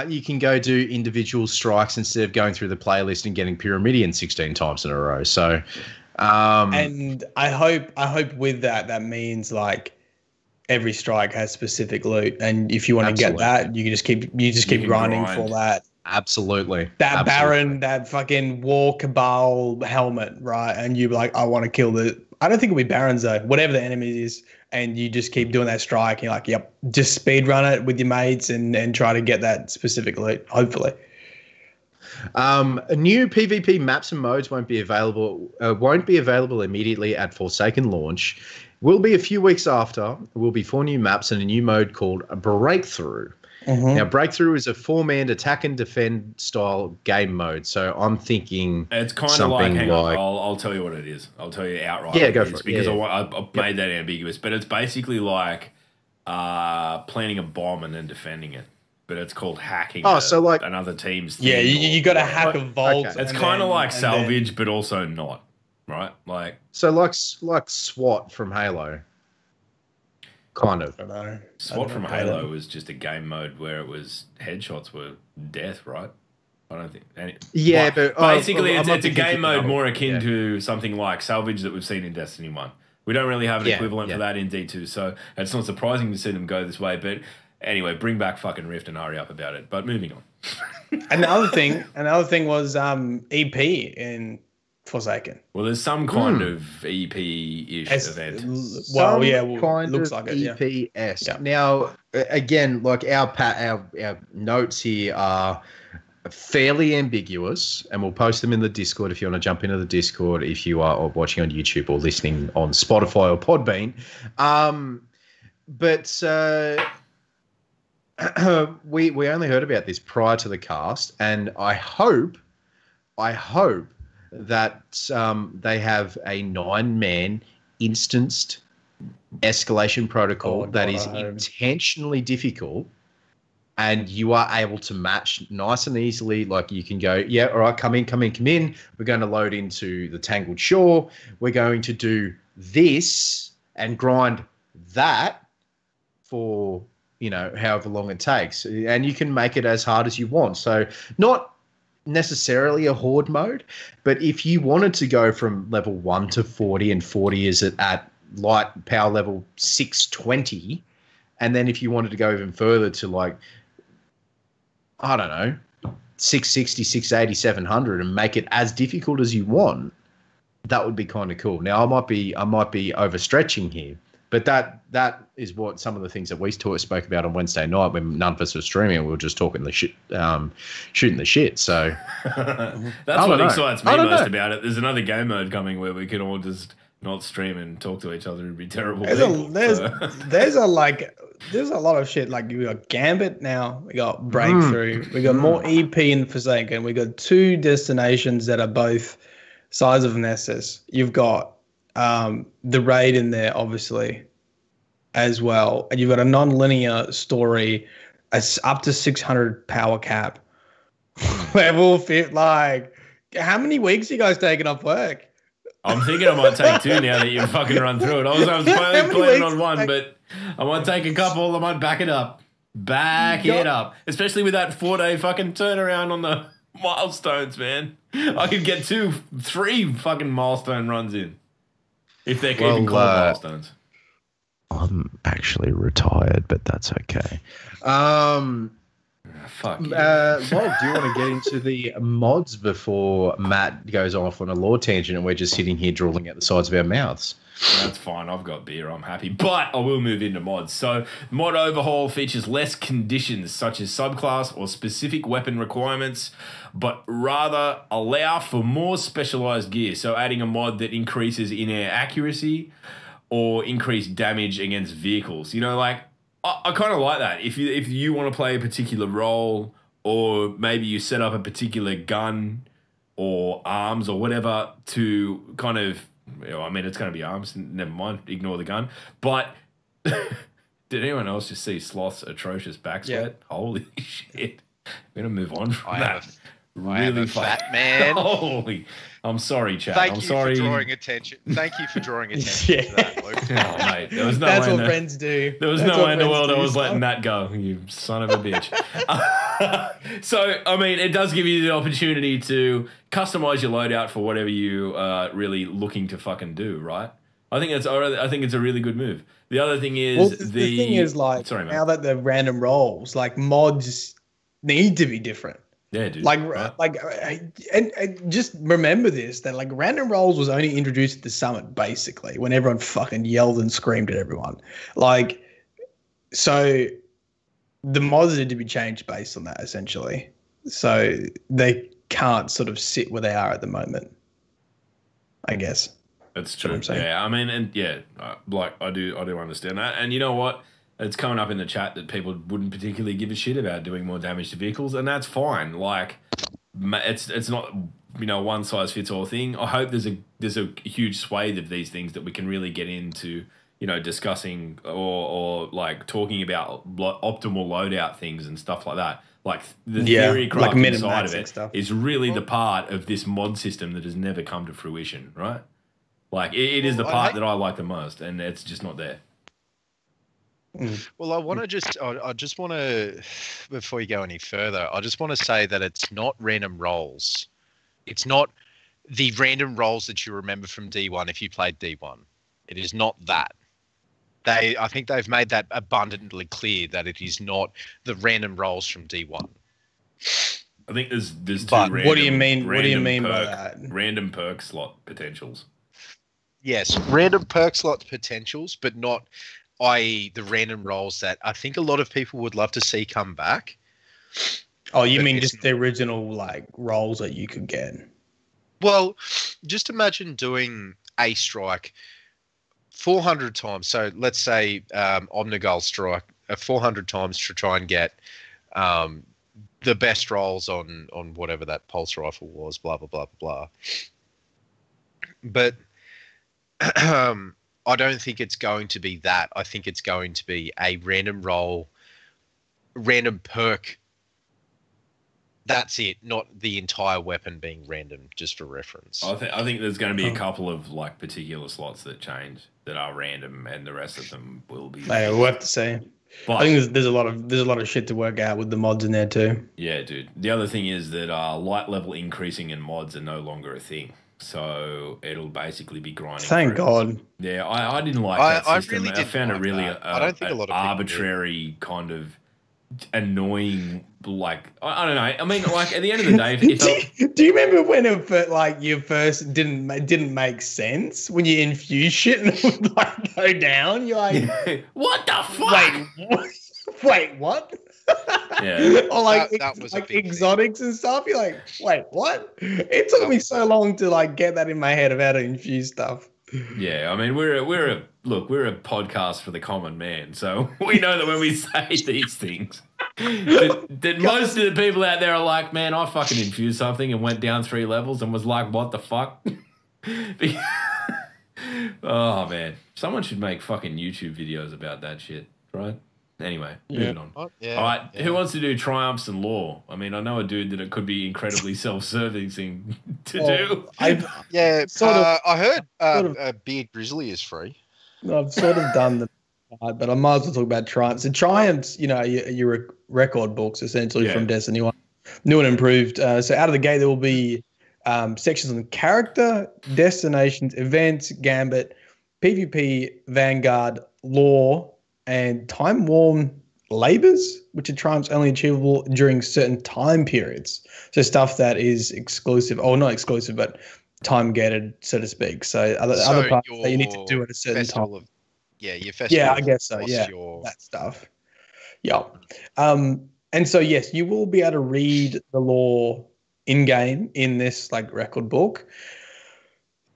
you can go do individual strikes instead of going through the playlist and getting Pyramidion 16 times in a row. So, and I hope with that means like every strike has specific loot, and if you want to get that, you can just keep grinding for that. Absolutely. That Baron, that fucking War Cabal helmet, right? And you're like, I want to kill I don't think it'll be Barons though, whatever the enemy is, and you just keep doing that strike. And you're like, yep, just speed run it with your mates and try to get that specific loot, hopefully. New PvP maps and modes won't be available immediately at Forsaken launch. Will be a few weeks after. Will be 4 new maps and a new mode called Breakthrough. Now, Breakthrough is a 4-man attack and defend style game mode. So I'm thinking it's kind of like, hang on, I'll tell you what it is. I'll tell you outright. Yeah, go for it. Because I made that ambiguous. But it's basically like planting a bomb and then defending it. But it's called hacking. So like another team's thing. Yeah, you got to hack a vault. Okay. It's kind of like salvage, but also not. Right? Like SWAT from Halo. Kind of. I don't know. SWAT from Halo was just a game mode where it was headshots were death, right? I don't think. But basically, it's a game mode more akin to something like Salvage that we've seen in Destiny 1. We don't really have an equivalent for that in D2, so it's not surprising to see them go this way. But anyway, bring back fucking Rift and hurry up about it. But moving on. Another thing was EP in Forsaken. Well, there's some kind of EP-ish event. Looks like it. EPS. Yeah. Now, again, like our notes here are fairly ambiguous, and we'll post them in the Discord if you want to jump into the Discord if you are watching on YouTube or listening on Spotify or Podbean. We only heard about this prior to the cast, and I hope that they have a 9-man instanced escalation protocol that is intentionally difficult, and you are able to match nice and easily. Like you can go, yeah, all right, come in. We're going to load into the Tangled Shore. We're going to do this and grind that for, however long it takes. And you can make it as hard as you want. So not necessarily a horde mode, but if you wanted to go from level 1 to 40, and 40 is at light power level 620, and then if you wanted to go even further to like, I don't know, 660, 680, 700 and make it as difficult as you want, that would be kind of cool. Now I might be overstretching here, but that is what some of the things that we spoke about on Wednesday night when none of us were streaming. We were just talking the shit, shooting the shit. So that's what excites me most about it. There's another game mode coming where we can all just not stream and talk to each other. It'd be terrible. There's a lot of shit. Like we got Gambit now, we got Breakthrough, we got more EP in Forsaken. We got 2 destinations that are both size of Nessus. You've got the raid in there, obviously, as well, and you've got a non-linear story, up to 600 power cap, level 50. Like, how many weeks are you guys taking off work? I'm thinking I might take 2 now that you've fucking run through it. I was planning on 1, but I might take a couple. I might back it up. It up. Especially with that 4-day fucking turnaround on the milestones, man. I could get 2, 3 fucking milestone runs in. If they're keeping called milestones. I'm actually retired, but that's okay. Fuck you. Bob, do you want to get into the mods before Matt goes off on a lore tangent and we're just sitting here drooling at the sides of our mouths? That's fine. I've got beer. I'm happy. But I will move into mods. So mod overhaul features less conditions such as subclass or specific weapon requirements, but rather allow for more specialized gear. So adding a mod that increases in-air accuracy or increased damage against vehicles. Like I kind of like that. If you want to play a particular role, or maybe you set up a particular gun or arms or whatever to kind of, I mean, it's going to be arms. Never mind, ignore the gun. But did anyone else just see Sloth's atrocious back sweat? Yeah. Holy shit! We're gonna move on from that. I am a fat man. Holy, I'm sorry, Chad. Thank you for drawing attention. Thank you for drawing attention to that, Luke. Oh, mate, there was no That's what friends do. There was no way in the world I was letting that go, you son of a bitch. So, I mean, it does give you the opportunity to customize your loadout for whatever you are really looking to fucking do, right? I think it's a really good move. The other thing is the thing is, like, now that the random rolls, like, mods need to be different. Yeah, dude. And just remember this, that like random rolls was only introduced at the summit, basically, when everyone fucking yelled and screamed at everyone. Like, so the mods need to be changed based on that, essentially. So they can't sort of sit where they are at the moment, I guess. That's true. Yeah, I mean, and yeah, like I do understand that. And you know what? It's coming up in the chat that people wouldn't particularly give a shit about doing more damage to vehicles, and that's fine. Like, it's not, you know, one size fits all thing. I hope there's a huge swathe of these things that we can really get into, you know, discussing or like talking about optimal loadout things and stuff like that. Like the theory crafting side of it is really the part of this mod system that has never come to fruition, right? Like it is the part that I like the most, and it's just not there. Well, I just want to, before you go any further, I just want to say that it's not random rolls. It's not the random rolls that you remember from D1 if you played D1. It is not that. I think they've made that abundantly clear that it is not the random rolls from D1. I think there's two random, what do you mean? What do you mean by that? Random perk slot potentials. Yes, random perk slot potentials, but not, i.e. the random rolls that I think a lot of people would love to see come back. Oh, you mean just the original like rolls that you could get? Well, just imagine doing a strike 400 times. So let's say Omnigul strike 400 times to try and get the best rolls on whatever that pulse rifle was, blah, blah, blah, blah, blah. But I don't think it's going to be that. I think it's going to be a random roll, random perk. That's it, not the entire weapon being random, just for reference. I think there's going to be a couple of like particular slots that change that are random, and the rest of them will be. Hey, we'll have to see. But I think there's a lot of shit to work out with the mods in there too. Yeah, dude. The other thing is that light level increasing in mods are no longer a thing. So it'll basically be grinding. Thank God. Yeah, I didn't like that system. Really I found it really I don't think a lot of arbitrary kind of annoying. Like I don't know. I mean, like at the end of the day, do you remember when it like you first didn't make sense when you infuse shit and it would like go down? You're like, what the fuck? Wait, what? Yeah. Or like that was like exotics and stuff. You're like, wait, what? It took me so long to like get that in my head of how to infuse stuff. Yeah, I mean we're a podcast for the common man, so we know that when we say these things, that most of the people out there are like, man, I fucking infused something and went down 3 levels and was like, what the fuck? Oh man, someone should make fucking YouTube videos about that shit, right? Anyway, moving on. All right, who wants to do triumphs and lore? I mean, I know a dude that it could be incredibly self-serving to do. I heard Beard Grizzly is free. I've sort of done the but I might as well talk about triumphs. The triumphs, you know, your record books essentially from Destiny 1, new and improved. So out of the gate, there will be sections on character, destinations, events, gambit, PvP, Vanguard, lore, and time-worn labors, which are triumphs only achievable during certain time periods. So stuff that is exclusive, or not exclusive, but time-gated, so to speak. So other parts that you need to do at a certain time. Your festival. Yeah, I guess so. Yeah, that stuff. Yeah. And so, yes, you will be able to read the lore in-game in this like record book.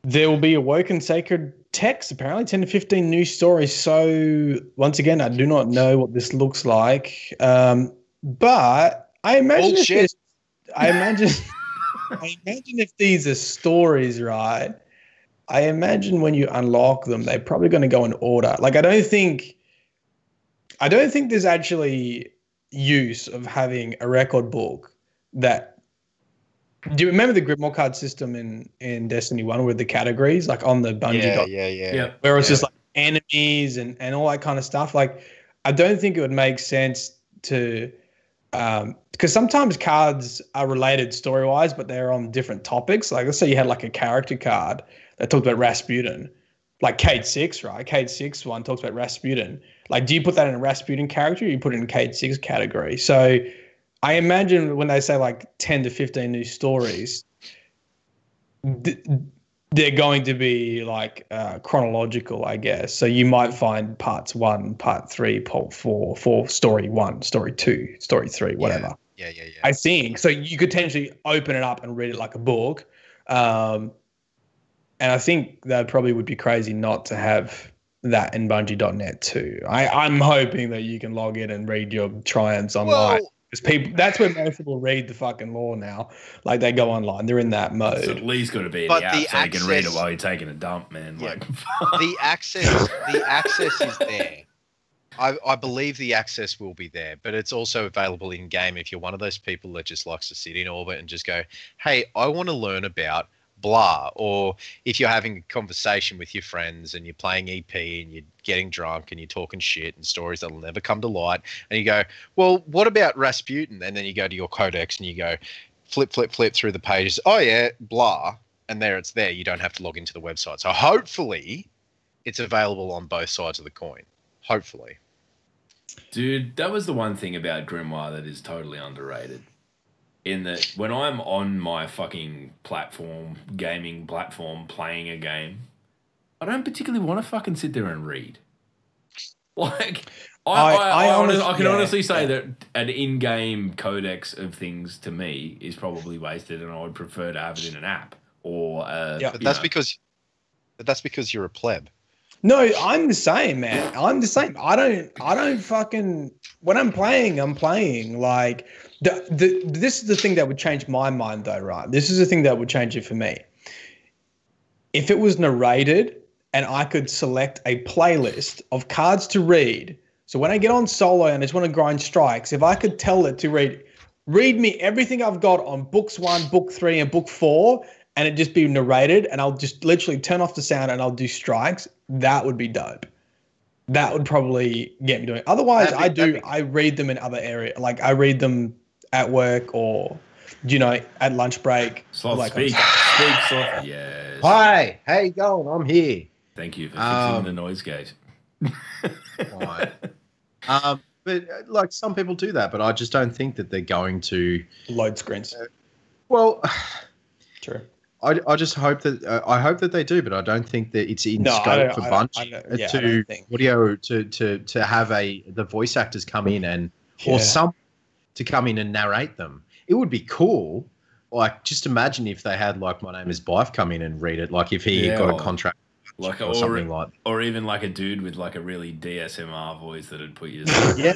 There will be awoken sacred text, apparently 10 to 15 new stories. So once again, I do not know what this looks like. But I imagine I imagine if these are stories, right? I imagine when you unlock them, they're probably going to go in order. Like I don't think there's actually use of having a record book that. Do you remember the Grimoire card system in Destiny 1 with the categories, like on the Bungie Yeah. where it's just like enemies and all that kind of stuff? Like, I don't think it would make sense to, because sometimes cards are related story-wise, but they're on different topics. Like, let's say you had like a character card that talked about Rasputin, like Cade 6, right? Cade 6 one talks about Rasputin. Like, do you put that in a Rasputin character or you put it in Cade 6 category? So I imagine when they say like 10 to 15 new stories, they're going to be like chronological, I guess. So you might find parts 1, part 3, part 4, story 1, story 2, story 3, whatever. Yeah. I think. So you could potentially open it up and read it like a book. And I think that probably would be crazy not to have that in Bungie.net too. I'm hoping that you can log in and read your triumphs online. Because that's where most people read the fucking lore now. Like they go online, they're in that mode. It's at least got to be in But the app the so you can read it access- while you're taking a dump, man. Yeah. Like, The access is there. I believe the access will be there, but it's also available in game if you're one of those people that just likes to sit in orbit and just go, hey, I want to learn about blah. Or if you're having a conversation with your friends and you're playing EP and you're getting drunk and you're talking shit and stories that'll never come to light, and you go, well, what about Rasputin? And then you go to your codex and you go flip through the pages. Oh yeah, blah. And it's there. You don't have to log into the website. So hopefully it's available on both sides of the coin. Hopefully. dude, that was the one thing about Grimoire that is totally underrated. In that when I'm on my fucking gaming platform, playing a game, I don't particularly want to fucking sit there and read. Like, I can honestly say that an in-game codex of things to me is probably wasted, and I would prefer to have it in an app or. But that's because you're a pleb. No, I'm the same, man. I'm the same. I don't fucking when I'm playing. Like this is the thing that would change my mind though, right? This is the thing that would change it for me. If it was narrated and I could select a playlist of cards to read. So when I get on solo and I just want to grind strikes, if I could tell it to read me everything I've got on books 1, book 3, and book 4, and it just be narrated, and I'll just literally turn off the sound and I'll do strikes, that would be dope. That would probably get me doing it. Otherwise, I read them in other areas. Like I read them at work or, at lunch break. Sloth, like speak, Sloth. Yes. Hi, how you going? I'm here. Thank you for fixing the noise gate. Right. But like some people do that, but I just don't think that they're going to load screens. Well, True. I just hope that I hope that they do, but I don't think that it's in scope for Bungie to have the voice actors come in or some to come in and narrate them. It would be cool. Like, just imagine if they had like My Name Is Bife come in and read it. Like if he got a contract, like or something like, or even like a dude with like a really DSMR voice that'd put you. yeah.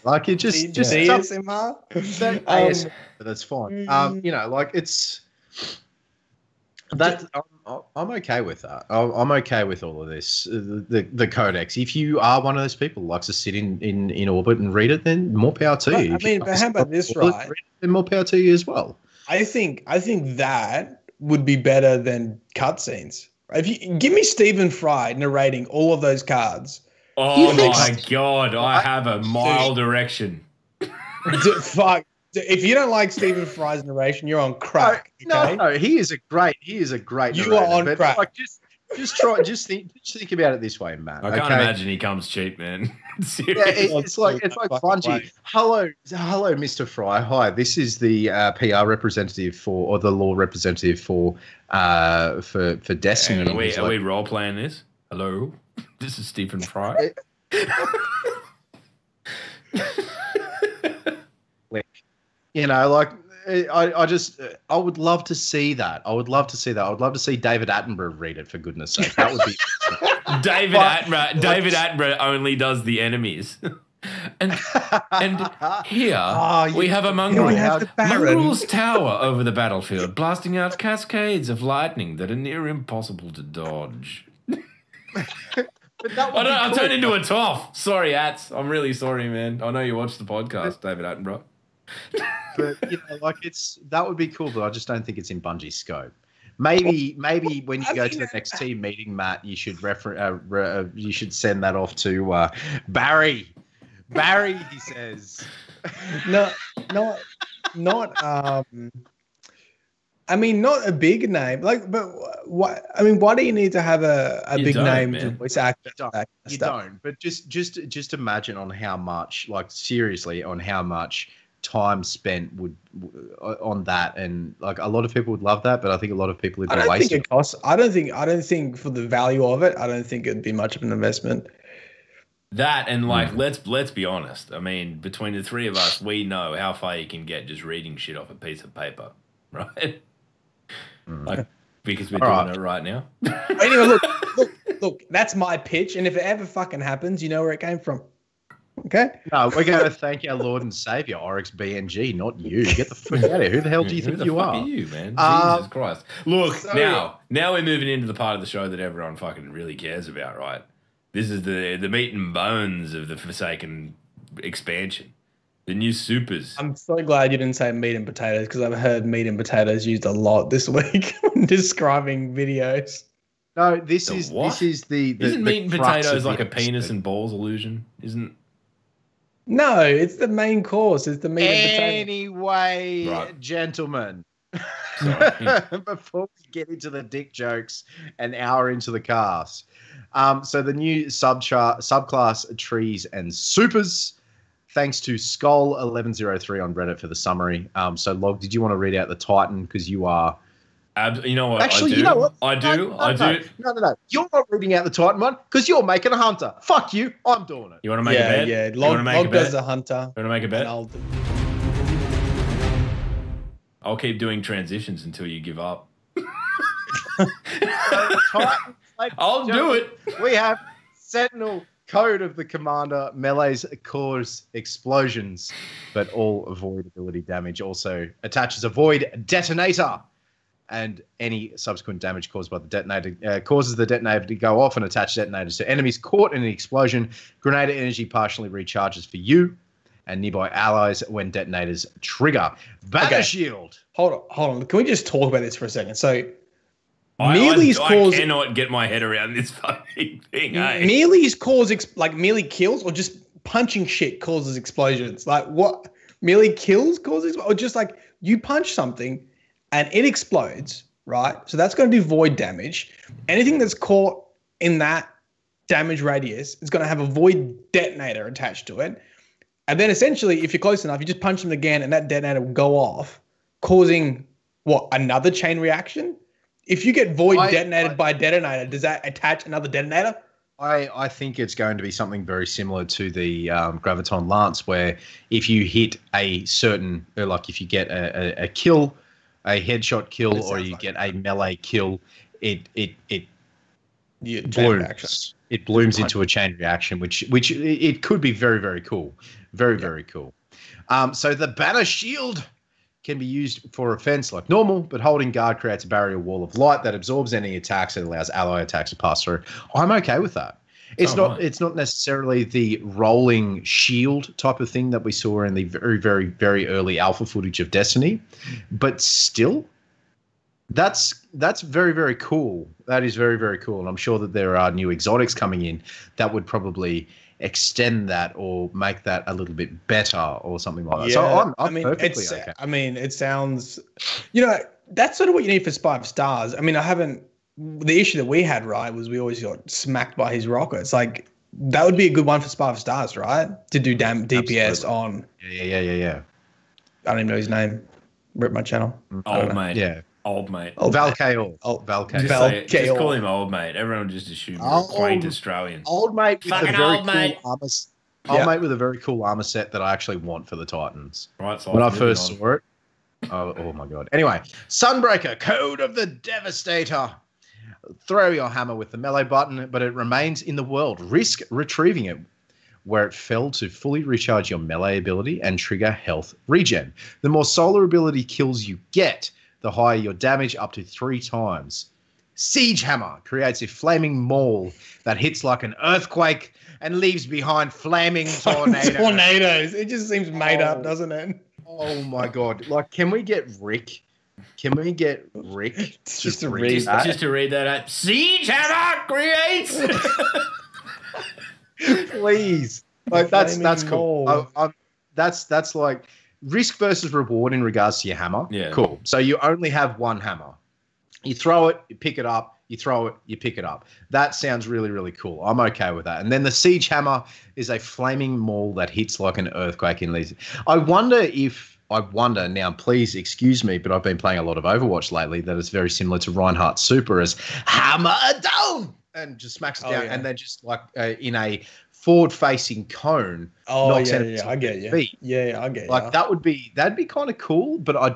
Like it just DSMR. But that's fine. Like it's. That I'm okay with that. I'm okay with all of this. The codex. If you are one of those people who likes to sit in orbit and read it, then more power to you. I mean, but how about this, right? Then more power to you as well. I think that would be better than cutscenes. If you give me Stephen Fry narrating all of those cards. Oh my god! I have a mild erection. Fuck. If you don't like Stephen Fry's narration, you're on crack. Okay? No, he is a great. You narrator, are on crack. Like, just think about it this way, Matt. I can't imagine he comes cheap, man. Yeah, it's like Bungie. Hello, Mr. Fry. Hi, this is the PR representative or the law representative for Destiny. Are we role playing this? Hello, this is Stephen Fry. Like, I just I would love to see that. I would love to see David Attenborough read it, for goodness sake. That would be David Attenborough only does the enemies. and here we have a mongrel. Mongrel's tower over the battlefield, blasting out cascades of lightning that are near impossible to dodge. I turned into a toff. Sorry, Ats. I'm really sorry, man. I know you watched the podcast, David Attenborough. But that would be cool, but I just don't think it's in Bungie's scope. Maybe when you go to the next team meeting, Matt, you should you should send that off to Barry. Barry, he says. Not. I mean, not a big name. But why? I mean, why do you need to have a big name to voice actor? You don't. But just imagine on how much, seriously, on how much time spent on that, and a lot of people would love that, but I think a lot of people would be wasted. I don't think for the value of it, I don't think it'd be much of an investment. That and let's be honest. I mean, between the three of us, we know how far you can get just reading shit off a piece of paper, right? Because we're doing it right now. Anyway, look, that's my pitch, and if it ever fucking happens, you know where it came from. Okay? No, we're going to thank our Lord and Savior, Oryx BNG, not you. Get the fuck out of here. Who the hell do you think you are? Who the fuck are you, man? Jesus Christ. Look, now we're moving into the part of the show that everyone fucking really cares about, right? This is the meat and bones of the Forsaken expansion. The new supers. I'm so glad you didn't say meat and potatoes, because I've heard meat and potatoes used a lot this week when describing videos. No, this is the Isn't meat and potatoes like a penis and balls illusion? No, it's the main course. It's the meat and potatoes. Anyway, gentlemen, before we get into the dick jokes an hour into the cast, so the new subclass trees and supers, thanks to Skull1103 on Reddit for the summary. So, Log, did you want to read out the Titan? Because you are... You know what? Actually, I do. You know what? I do. No. You're not reading out the Titan one because you're making a hunter. Fuck you. I'm doing it. You want to make a bet? Yeah, Log does a hunter. You want to make a bet? I'll keep doing transitions until you give up. I'll do it. We have Sentinel, Code of the Commander, melees cause explosions, but all void ability damage. Also attaches a void detonator, and any subsequent damage caused by the detonator causes the detonator to go off and attach detonators to enemies caught in an explosion. Grenade energy partially recharges for you and nearby allies when detonators trigger. Banner shield. Hold on. Can we just talk about this for a second? So, I cannot get my head around this fucking thing. Melee's cause melee kills, or just punching shit causes explosions. Like what? Melee kills causes, or just you punch something and it explodes, right? So that's going to do void damage. Anything that's caught in that damage radius is going to have a void detonator attached to it. And then essentially, if you're close enough, you just punch them again and that detonator will go off, causing another chain reaction? If you get void detonated by a detonator, does that attach another detonator? I think it's going to be something very similar to the Graviton Lance, where if you hit a certain, if you get a kill, a headshot kill, or you get a melee kill, it blooms. It blooms into a chain reaction, which it could be very, very cool. Very cool. So the banner shield can be used for offense like normal, but holding guard creates a barrier wall of light that absorbs any attacks and allows ally attacks to pass through. I'm okay with that. It's not necessarily the rolling shield type of thing that we saw in the very, very, very early alpha footage of Destiny, but still, that's very, very cool. That is very, very cool, and I'm sure that there are new exotics coming in that would probably extend that or make that a little bit better or something like that. Yeah, so I'm perfectly okay. I mean, it sounds, that's sort of what you need for 5 stars. I mean, the issue that we had, right, was we always got smacked by his rockets. That would be a good one for 5 stars, right? To do DPS Absolutely. on. Yeah. I don't even know his name. Rip my channel. Old mate. Yeah. Old mate. Valkaor. Just call him old mate. Everyone just assumes quaint Australian. Old mate with Fucking a very old mate. cool armor. Old mate with a very cool armor set that I actually want for the Titans. Right, so when I first saw it, Oh my god. Anyway, Sunbreaker, Code of the Devastator. Throw your hammer with the melee button, but it remains in the world. Risk retrieving it, where it fell to fully recharge your melee ability and trigger health regen. The more solar ability kills you get, the higher your damage, up to 3 times. Siege Hammer creates a flaming maul that hits like an earthquake and leaves behind flaming tornadoes. Tornadoes. It just seems made up, doesn't it? Oh my god! Like, can we get Rick? Can we get Rick just to read that? Just to read that out. Siege Hammer creates. Please, like that's cool. That's like risk versus reward in regards to your hammer. Yeah, cool. So you only have one hammer. You throw it, you pick it up. You throw it, you pick it up. That sounds really, really cool. I'm okay with that. And then the Siege Hammer is a flaming maul that hits like an earthquake in these. I wonder now, please excuse me, but I've been playing a lot of Overwatch lately that is very similar to Reinhardt Super as hammer down and just smacks it down. Yeah. And then just like in a forward-facing cone. Knocks out I get you. feet. Yeah, I get you. Like that'd be kind of cool, but I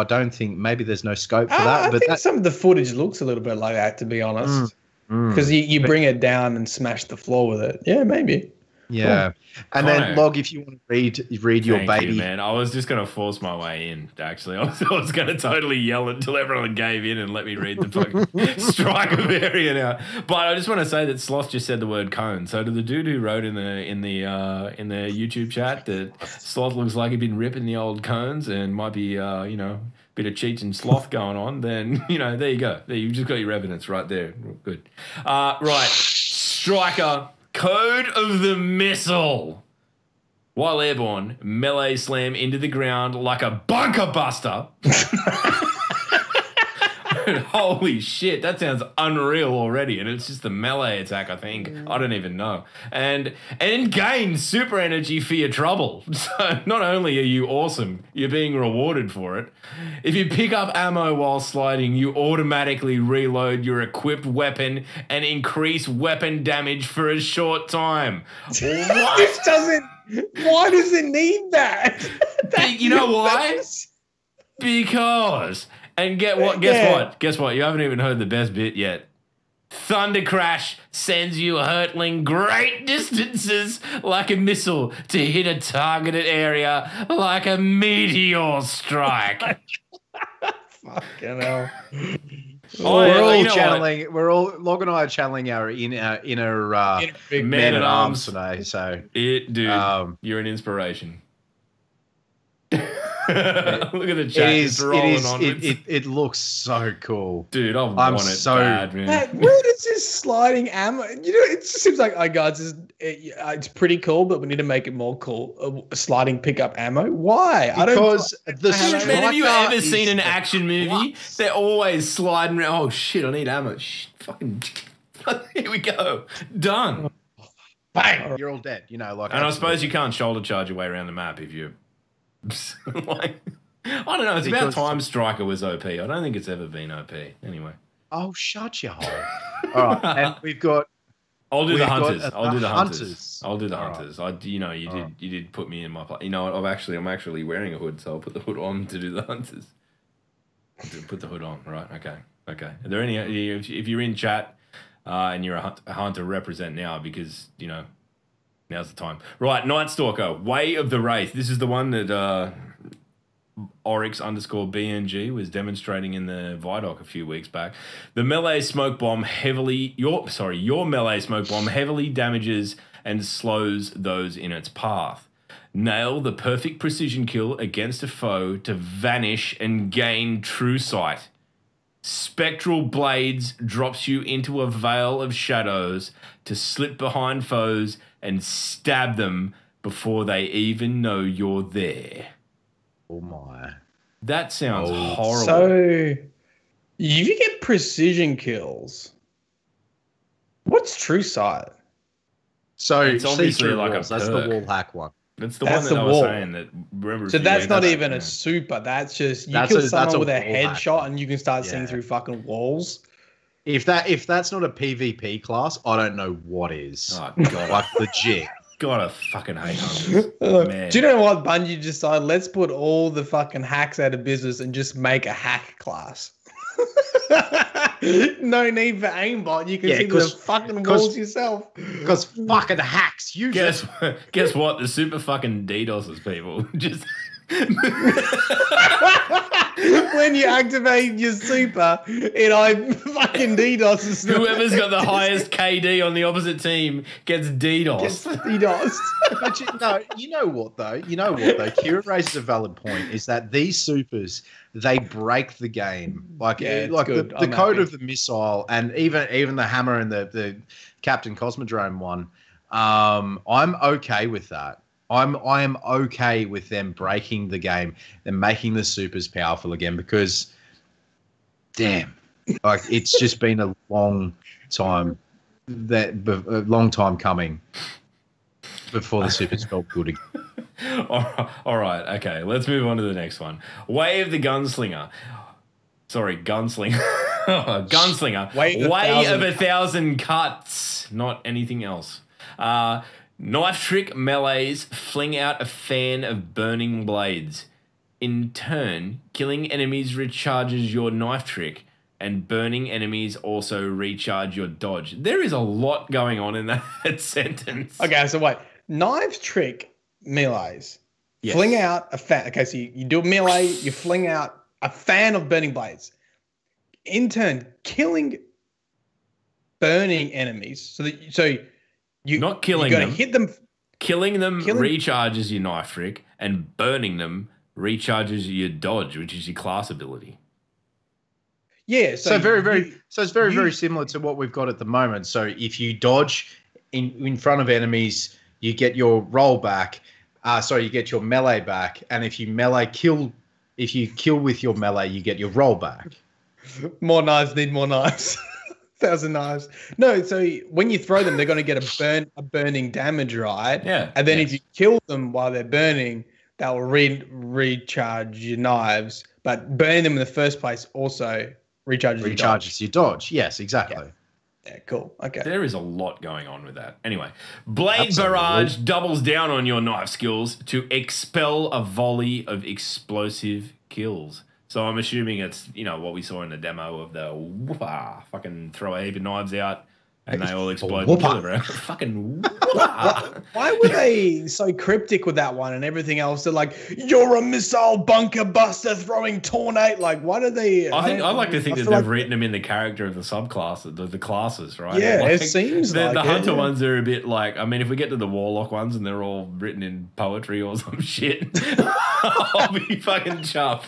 don't think maybe there's no scope for that. I But think some of the footage looks a little bit like that, to be honest. Because you bring it down and smash the floor with it. Yeah, maybe. Yeah. Cool. And then Log, if you want to read your Thank baby. you, man. I was just going to force my way in, actually. I was going to totally yell until everyone gave in and let me read the fucking striker variant out. But I just want to say that Sloth just said the word cone. So to the dude who wrote in the YouTube chat that Sloth looks like he'd been ripping the old cones and might be bit of Cheech and Sloth going on, then there you go. There, you've just got your evidence right there. Good. Right. Striker. Code of the Missile. While airborne, melee slam into the ground like a bunker buster. Holy shit, that sounds unreal already. And it's just the melee attack, I think. I don't even know. And gain super energy for your trouble. So not only are you awesome, you're being rewarded for it. If you pick up ammo while sliding, you automatically reload your equipped weapon and increase weapon damage for a short time. What? Why does it need that? You know why? Because... And guess what? You haven't even heard the best bit yet. Thunder Crash sends you hurtling great distances like a missile to hit a targeted area like a meteor strike. Fucking hell. Log and I are channeling our inner man at arms today. So you're an inspiration. Look at the chat. It looks so cool, dude. I want it so bad, man. Where does this sliding ammo? It just seems like, guys, it's pretty cool, but we need to make it more cool. Sliding pickup ammo. Why? Because man, have you ever seen an action movie? They're always sliding around. Oh shit! I need ammo. Fucking here we go. Done. Bang! You're all dead. And I suppose you can't shoulder charge your way around the map if you. I don't know. It's about time Striker was OP. I don't think it's ever been OP. Anyway. Oh, shut your hole. All right, and we've got. I'll do the hunters. I'll do the hunters. hunters. You did put me in my place. I'm actually wearing a hood, so I'll put the hood on to do the hunters. Put the hood on, right? Okay. Are there any? If you're in chat and you're a hunter, represent now because now's the time. Right, Night Stalker, Way of the Wraith. This is the one that Oryx_BNG was demonstrating in the Vidoc a few weeks back. The melee smoke bomb your melee smoke bomb heavily damages and slows those in its path. Nail the perfect precision kill against a foe to vanish and gain true sight. Spectral Blades drops you into a veil of shadows to slip behind foes and stab them before they even know you're there. Oh my. That sounds horrible. So, if you get precision kills, what's true sight? So, it's obviously like walls. That's the wall hack one. That's the one that I was saying that. Remember? So that's not even a super. That's just you kill someone with a headshot and you can start seeing through fucking walls. If that's not a PvP class, I don't know what is. Oh god, like legit. God, I fucking hate hunters. Man. Do you know what Bungie decided? Let's put all the fucking hacks out of business and just make a hack class. No need for aimbot. You can see the fucking walls yourself. Because fucking hacks. Guess what? The super fucking DDoSers people just. When you activate your super, it fucking DDoS. Whoever's got the highest KD on the opposite team gets DDoS. But you know what though? Kieran raises a valid point. Is that these supers they break the game? The code of the missile and even the hammer and the Captain Cosmodrome one. I'm okay with that. I am okay with them breaking the game and making the supers powerful again because, damn, like it's just been a long time coming before the supers felt good again. All right, okay, let's move on to the next one. Way of the Gunslinger. Sorry, Gunslinger. Gunslinger. Way of 1,000 cuts, not anything else. Knife trick melees fling out a fan of burning blades. In turn, killing enemies recharges your knife trick, and burning enemies also recharge your dodge. There is a lot going on in that sentence. Okay, so wait. Knife trick melees. Yes. Fling out a fan. Okay, so you do a melee, you fling out a fan of burning blades. In turn, killing burning enemies. So not killing them. Hit them. Killing them recharges your knife trick, and burning them recharges your dodge, which is your class ability. Yeah. So it's very similar to what we've got at the moment. So if you dodge in front of enemies, you get your roll back. You get your melee back, and if you kill with your melee, you get your roll back. More knives need more knives. 1,000 knives. No, so when you throw them, they're going to get a burning damage, right? Yeah. And then if you kill them while they're burning, that will recharge your knives. But burning them in the first place also recharges your dodge. Yes, exactly. Yeah, cool. Okay. There is a lot going on with that. Anyway, Blade Barrage doubles down on your knife skills to expel a volley of explosive kills. So I'm assuming it's, what we saw in the demo of the whoopah, fucking throw a heap of knives out and they all explode. Fucking whoopah. Why were they so cryptic with that one and everything else? They're like, you're a missile bunker buster throwing tornado. Like, why do they? I like to think that they've written them in the character of the subclasses, the classes, right? Yeah, it seems like the hunter ones are a bit like, if we get to the warlock ones and they're all written in poetry or some shit, I'll be fucking chuffed.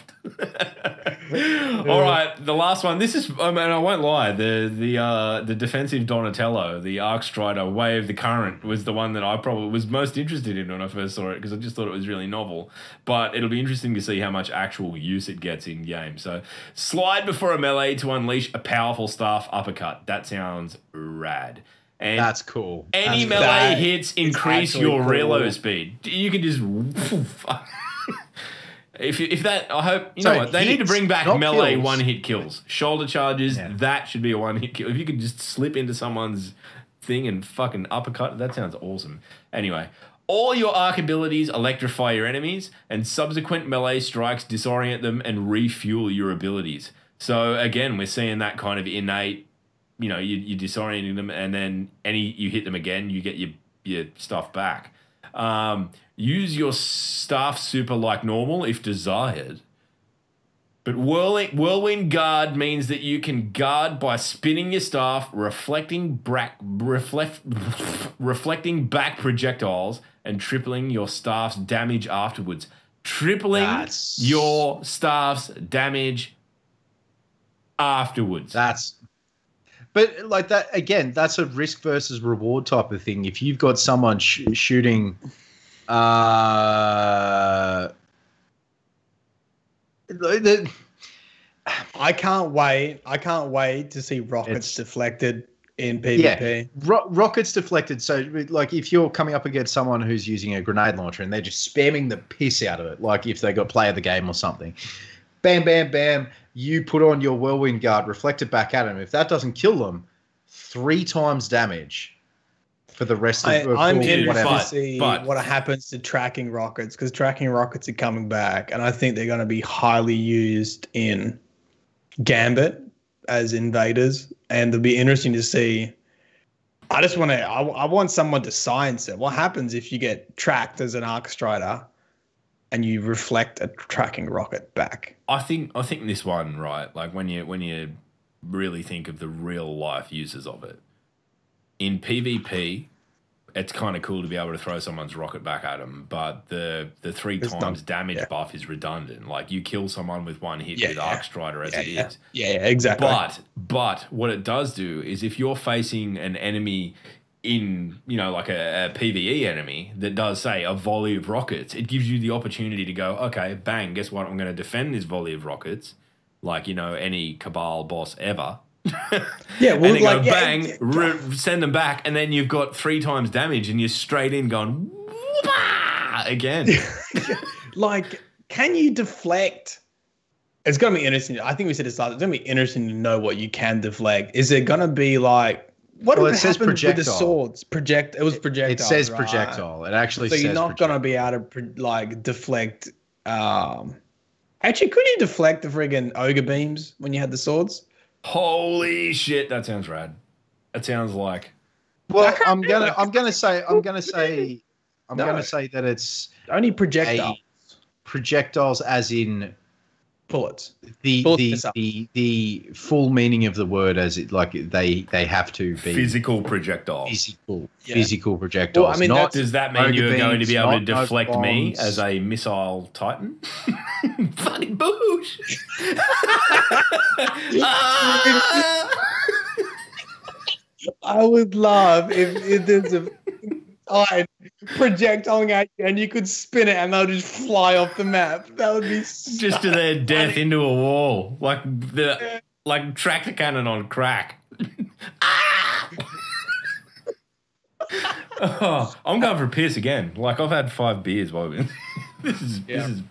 All right, the last one. This is, I won't lie, the defensive Donatello, the Arc Strider Way of the Current was the one that I probably was most interested in when I first saw it because I just thought it was really novel. But it'll be interesting to see how much actual use it gets in game. So slide before a melee to unleash a powerful staff uppercut. That sounds rad. And that's cool. Any melee hits increase your reload speed. You can just. If that, I hope, what, they need to bring back melee kills. One-hit kills. Shoulder charges, that should be a one-hit kill. If you could just slip into someone's thing and fucking uppercut, that sounds awesome. Anyway, all your arc abilities electrify your enemies, and subsequent melee strikes disorient them and refuel your abilities. So again, we're seeing that kind of innate, you're disorienting them, and then you hit them again, you get your stuff back. Use your staff super like normal if desired. But Whirlwind Guard means that you can guard by spinning your staff, reflecting back projectiles, and tripling your staff's damage afterwards. Tripling your staff's damage afterwards. But like that, again, that's a risk versus reward type of thing. If you've got someone shooting... I can't wait to see rockets deflected in PvP. Yeah, rockets deflected. So, like, if you're coming up against someone who's using a grenade launcher and they're just spamming the piss out of it, like if they got play of the game or something, bam, bam, bam, you put on your Whirlwind Guard, reflect it back at them. If that doesn't kill them, 3 times damage for the rest of I'm for interested whatever. to see what happens to tracking rockets, because tracking rockets are coming back, and I think they're going to be highly used in Gambit as invaders, and it'll be interesting to see. I want someone to science it. What happens if you get tracked as an Arc Strider and you reflect a tracking rocket back? I think this one, right, like when you really think of the real life uses of it, in PvP, it's kind of cool to be able to throw someone's rocket back at them, but the 3 times damage buff is redundant. Like, you kill someone with one hit with Arc Strider as it is. Yeah, exactly. But what it does do is, if you're facing an enemy in, like a PvE enemy that does, say, a volley of rockets, it gives you the opportunity to go, okay, bang, guess what? I'm going to defend this volley of rockets like, any Cabal boss ever. Yeah, well, and then bang, send them back, and then you've got 3 times damage, and you're straight in going again. Like, can you deflect? It's gonna be interesting. I think we said this last. It's gonna be interesting to know what you can deflect. Is it gonna be like what? Well, it says projectile. With the swords, It was projectile. It says projectile. It actually says. So you're not gonna be able to deflect. Actually, could you deflect the friggin' ogre beams when you had the swords? Holy shit, that sounds rad. That sounds like. Well, I'm gonna say that it's only projectiles. Projectiles, as in bullets. The full meaning of the word, as it like they have to be physical projectiles. Physical projectiles. Well, I mean, does that mean you're going to be able to deflect me as a missile titan? Funny boosh. I would love if there's a projectile at you and you could spin it and they'll just fly off the map. That would be just to their death into a wall, like tractor cannon on crack. Oh, I'm going for a piss again. Like, I've had 5 beers while this is.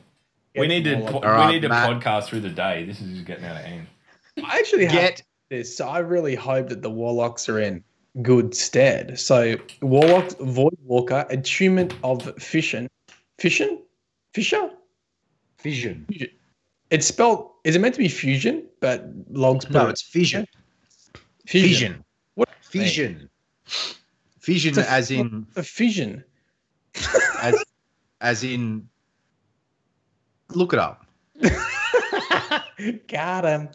We need to podcast through the day. This is just getting out of hand. I actually have this, so I really hope that the Warlocks are in good stead. So Warlocks, Void Walker, Attunement of Fission. It's spelled. Is it meant to be fusion? But logs. No, it's fission. Fission. What? Fission. Fission, as in a fission. as in. Look it up. Got him.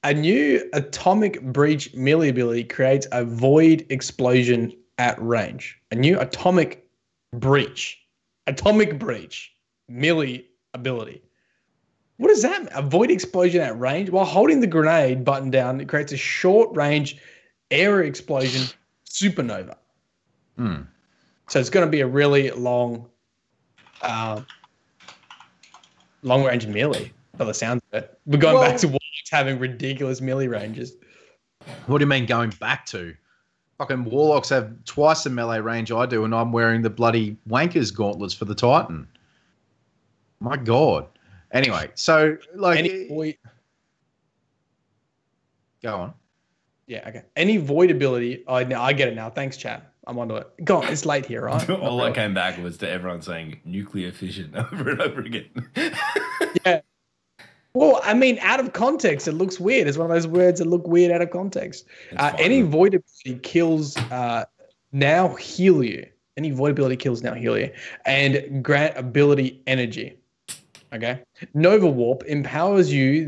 A new atomic breach melee ability creates a void explosion at range. A new atomic breach melee ability. What does that mean? A void explosion at range? While holding the grenade button down, it creates a short range area explosion supernova. So it's going to be a really long range melee, by the sounds of it. We're going back to Warlocks having ridiculous melee ranges. What do you mean going back to? Fucking Warlocks have twice the melee range I do, and I'm wearing the bloody Wankers gauntlets for the Titan. My God. Anyway, so like... Go on. Yeah, okay. Any void ability... I get it now. Thanks, chat. I'm onto it. Go on, it's late here, right? All I came back was to everyone saying nuclear fission over and over again. Yeah. Well, I mean, out of context, it looks weird. It's one of those words that look weird out of context. Any void ability kills now heal you. Any void ability kills now heal you. And grant ability energy. Okay. Nova Warp empowers you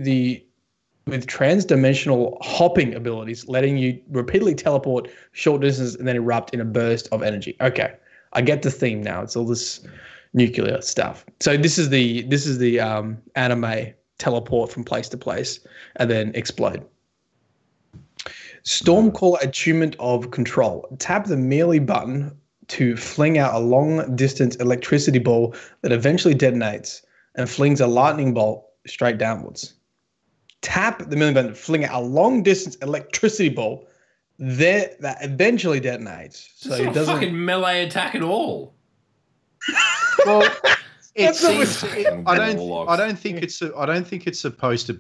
with transdimensional hopping abilities, letting you repeatedly teleport short distances and then erupt in a burst of energy. Okay. I get the theme now. It's all this nuclear stuff. So this is the anime teleport from place to place and then explode. Stormcaller Attunement of Control. Tap the melee button to fling out a long-distance electricity ball that eventually detonates and flings a lightning bolt straight downwards. Tap the melee button to fling out a long-distance electricity ball that eventually detonates. So it's it not doesn't a fucking melee attack at all. Well, I don't think it's supposed to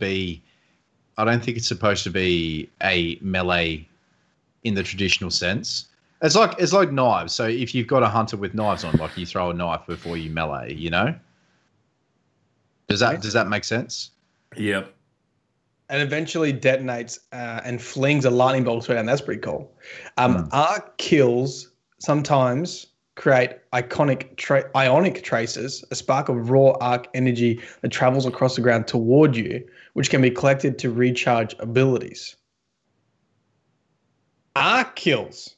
be a melee in the traditional sense. It's like knives. So if you've got a hunter with knives on, like you throw a knife before you melee, you know? Does that make sense? Yep. And eventually detonates and flings a lightning bolt straight down. That's pretty cool. Arc kills sometimes create ionic traces, a spark of raw arc energy that travels across the ground toward you, which can be collected to recharge abilities. Arc kills.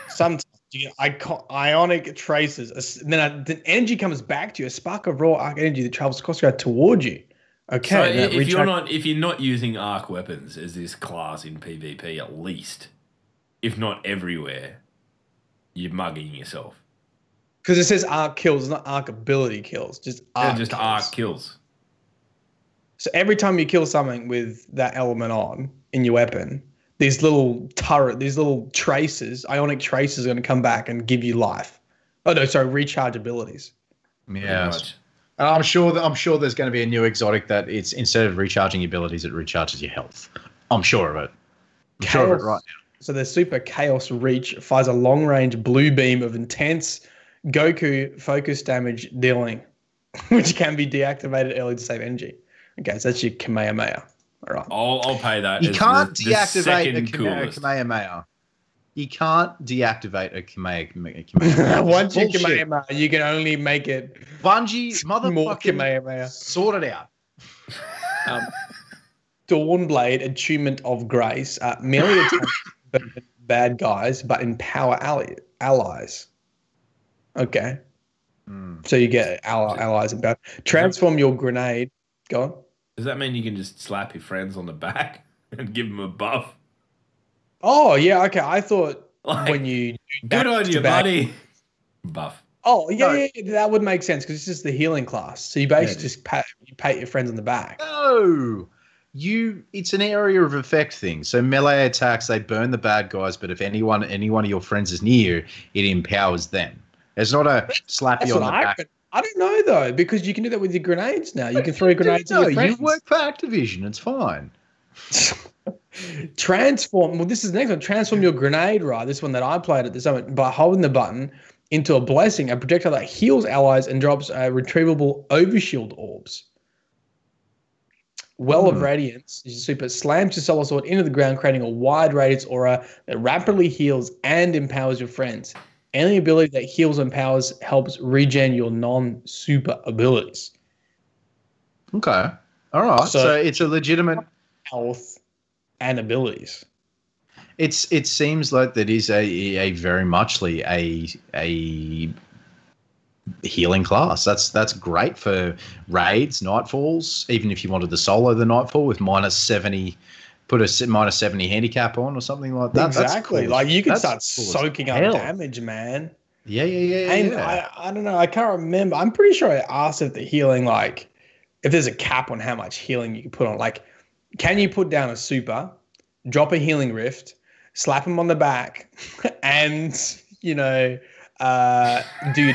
Sometimes you get ionic traces. Then the energy comes back to you, a spark of raw arc energy that travels across the ground toward you. Okay. So if you're not using arc weapons as this class in PvP, at least, if not everywhere, you're mugging yourself. Because it says arc kills, not arc ability kills, just arc. Just kills. arc kills. So every time you kill something with that element on in your weapon, these little traces, ionic traces, are going to come back and give you life. Oh no, sorry, recharge abilities. Yeah. I'm sure there's going to be a new exotic that it's instead of recharging abilities, it recharges your health. I'm sure of it. I'm sure of it right now. So the Super Chaos Reach fires a long-range blue beam of intense Goku focus damage dealing, which can be deactivated early to save energy. Okay, so that's your Kamehameha. All right. I'll pay that. You can't the deactivate a coolest. Kamehameha. You can't deactivate a Kamehameha. Once you Kamehameha, you can only make it Bungie, more motherfucking Kamehameha. sort it out. Dawnblade, Attunement of Grace, merely attacks bad guys, but empower allies. Okay. So you get allies and bad. Transform your grenade. Go on. Does that mean you can just slap your friends on the back and give them a buff? Oh, yeah, okay. I thought when you do good on you, buddy. Buff. Oh, yeah, that would make sense because it's just the healing class. So you basically just pat your friends on the back. No. It's an area of effect thing. So melee attacks, they burn the bad guys, but if any one of your friends is near, it empowers them. It's not a slap you on the back. I don't know though, because you can do that with your grenades now. You can throw grenades at your friends. You work for Activision, it's fine. Transform. Well, this is the next one. Transform your grenade, right? This one that I played at the summit by holding the button into a blessing, a projectile that heals allies and drops retrievable overshield orbs. Well of Radiance, super, slams your solar sword into the ground, creating a wide radius aura that rapidly heals and empowers your friends. Any ability that heals and empowers helps regen your non-super abilities. Okay. All right. So it's a legitimate health and abilities. It seems like that is a very muchly a healing class. That's great for raids, nightfalls. Even if you wanted to solo the nightfall with -70, put a -70 handicap on or something like that. Exactly. Cool. Like you can start soaking up damage, man. Yeah. And I don't know. I can't remember. I'm pretty sure I asked if the healing, like, if there's a cap on how much healing you can put on. Like, can you put down a super, drop a healing rift, slap him on the back, and do you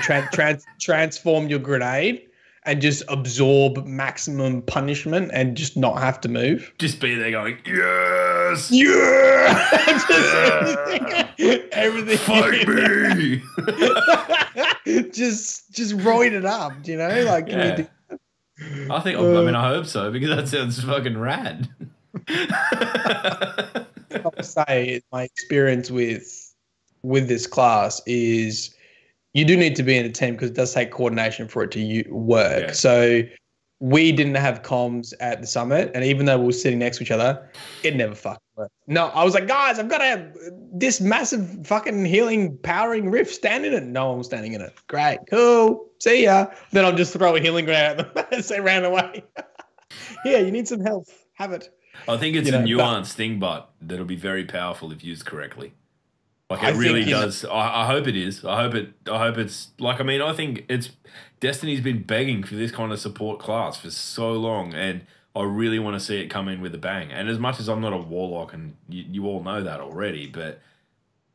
transform your grenade and just absorb maximum punishment and just not have to move? Just be there going, yes, everything. Fight me. just roid it up, Like, can you do that? I hope so, because that sounds fucking rad. I'll say my experience with this class is you do need to be in a team because it does take coordination for it to work. Yeah. So we didn't have comms at the summit, and even though we were sitting next to each other, it never fucking worked. No, I was like, guys, I've got to have this massive fucking healing powering rift stand in it. No one was standing in it. Great, cool, see ya. Then I'll just throw a healing grenade at them as they ran away. Yeah, you need some health. Have it. I think it's a nuanced thing, but that'll be very powerful if used correctly. Like it really does. I hope it is. I hope it's like. I think it's Destiny's been begging for this kind of support class for so long, and I really want to see it come in with a bang. And as much as I'm not a warlock, and you all know that already, but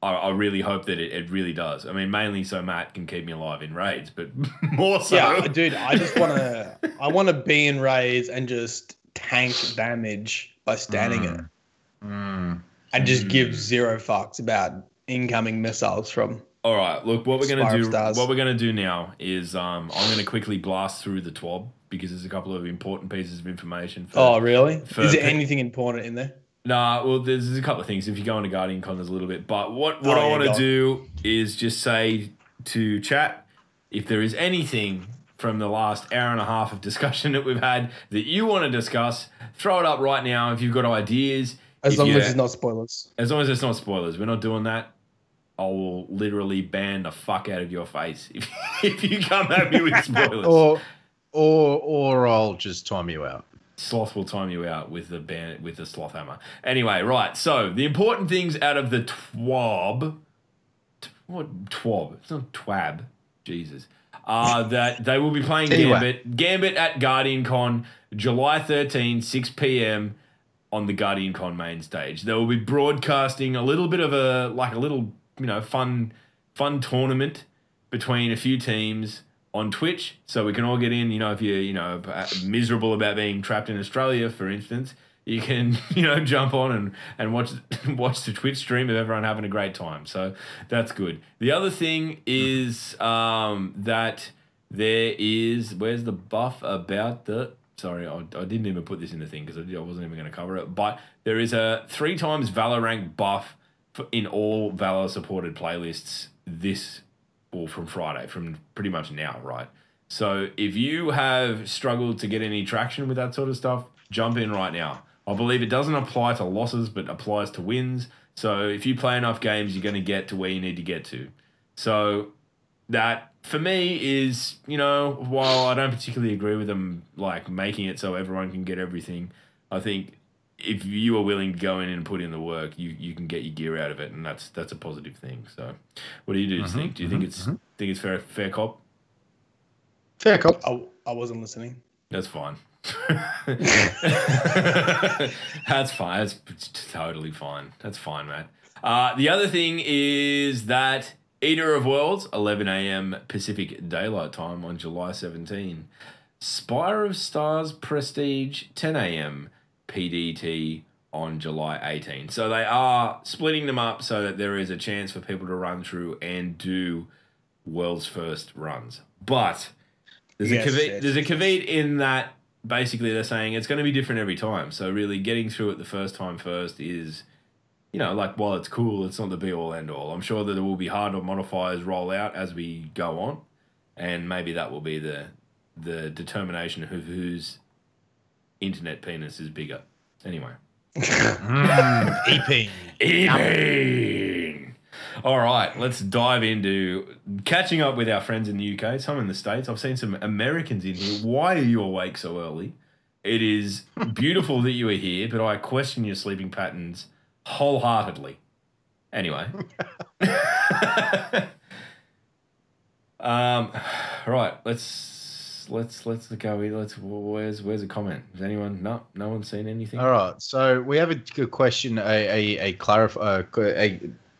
I really hope that it really does. Mainly so Matt can keep me alive in raids, but more so. Yeah, dude. I just want to be in raids and just tank damage by standing in it, and just give zero fucks about incoming missiles from. All right, look, what we're Spire gonna of do. Stars. What we're gonna do now is I'm gonna quickly blast through the TWAB because there's a couple of important pieces of information. Oh, really? for Is there pe- anything important in there? Nah, well, there's a couple of things. If you go into Guardian Con, there's a little bit. But what Oh, I yeah, want go to on. do is just say to chat, if there is anything from the last hour and a half of discussion that we've had that you want to discuss, throw it up right now. If you've got ideas, As long as it's not spoilers. as long as it's not spoilers, we're not doing that. I will literally ban the fuck out of your face if you come at me with spoilers. Or I'll just time you out. Sloth will time you out with the sloth hammer. Anyway, right. So the important things out of the TWAB. What TWAB? It's not TWAB. Jesus. That they will be playing Anyway. Gambit at Guardian Con, July 13, 6 p.m. on the Guardian Con main stage. They will be broadcasting a little bit of a fun tournament between a few teams on Twitch, so we can all get in. If you're miserable about being trapped in Australia, for instance, you can jump on and watch the Twitch stream of everyone having a great time. So that's good. The other thing is that there is, where's the buff about the. Sorry, I didn't even put this in the thing because I wasn't even going to cover it. But there is a 3 times Valor rank buff in all Valor supported playlists from Friday, from pretty much now, right? So if you have struggled to get any traction with that sort of stuff, jump in right now. I believe it doesn't apply to losses, but applies to wins. So if you play enough games, you're going to get to where you need to get to. So that, for me, is, while I don't particularly agree with them, like, making it so everyone can get everything, I think if you are willing to go in and put in the work, you can get your gear out of it, and that's a positive thing. So, what do you think? Do you think it's fair cop? Fair cop. I wasn't listening. That's fine. That's fine. That's totally fine. That's fine, man. The other thing is that Eater of Worlds, 11 a.m. Pacific Daylight Time on July 17. Spire of Stars Prestige, 10 a.m. PDT on July 18. So they are splitting them up so that there is a chance for people to run through and do world's first runs. But there's a caveat in that basically they're saying it's going to be different every time. So really getting through it the first time first is, while it's cool, it's not the be-all, end-all. I'm sure that there will be hardware modifiers roll out as we go on, and maybe that will be the determination of whose internet penis is bigger. Anyway. Epeen. All right, let's dive into catching up with our friends in the UK, some in the States. I've seen some Americans in here. Why are you awake so early? It is beautiful that you are here, but I question your sleeping patterns wholeheartedly. Anyway. Right, let's go. Where's a comment? Has anyone? No one's seen anything. All right, so we have a good question, a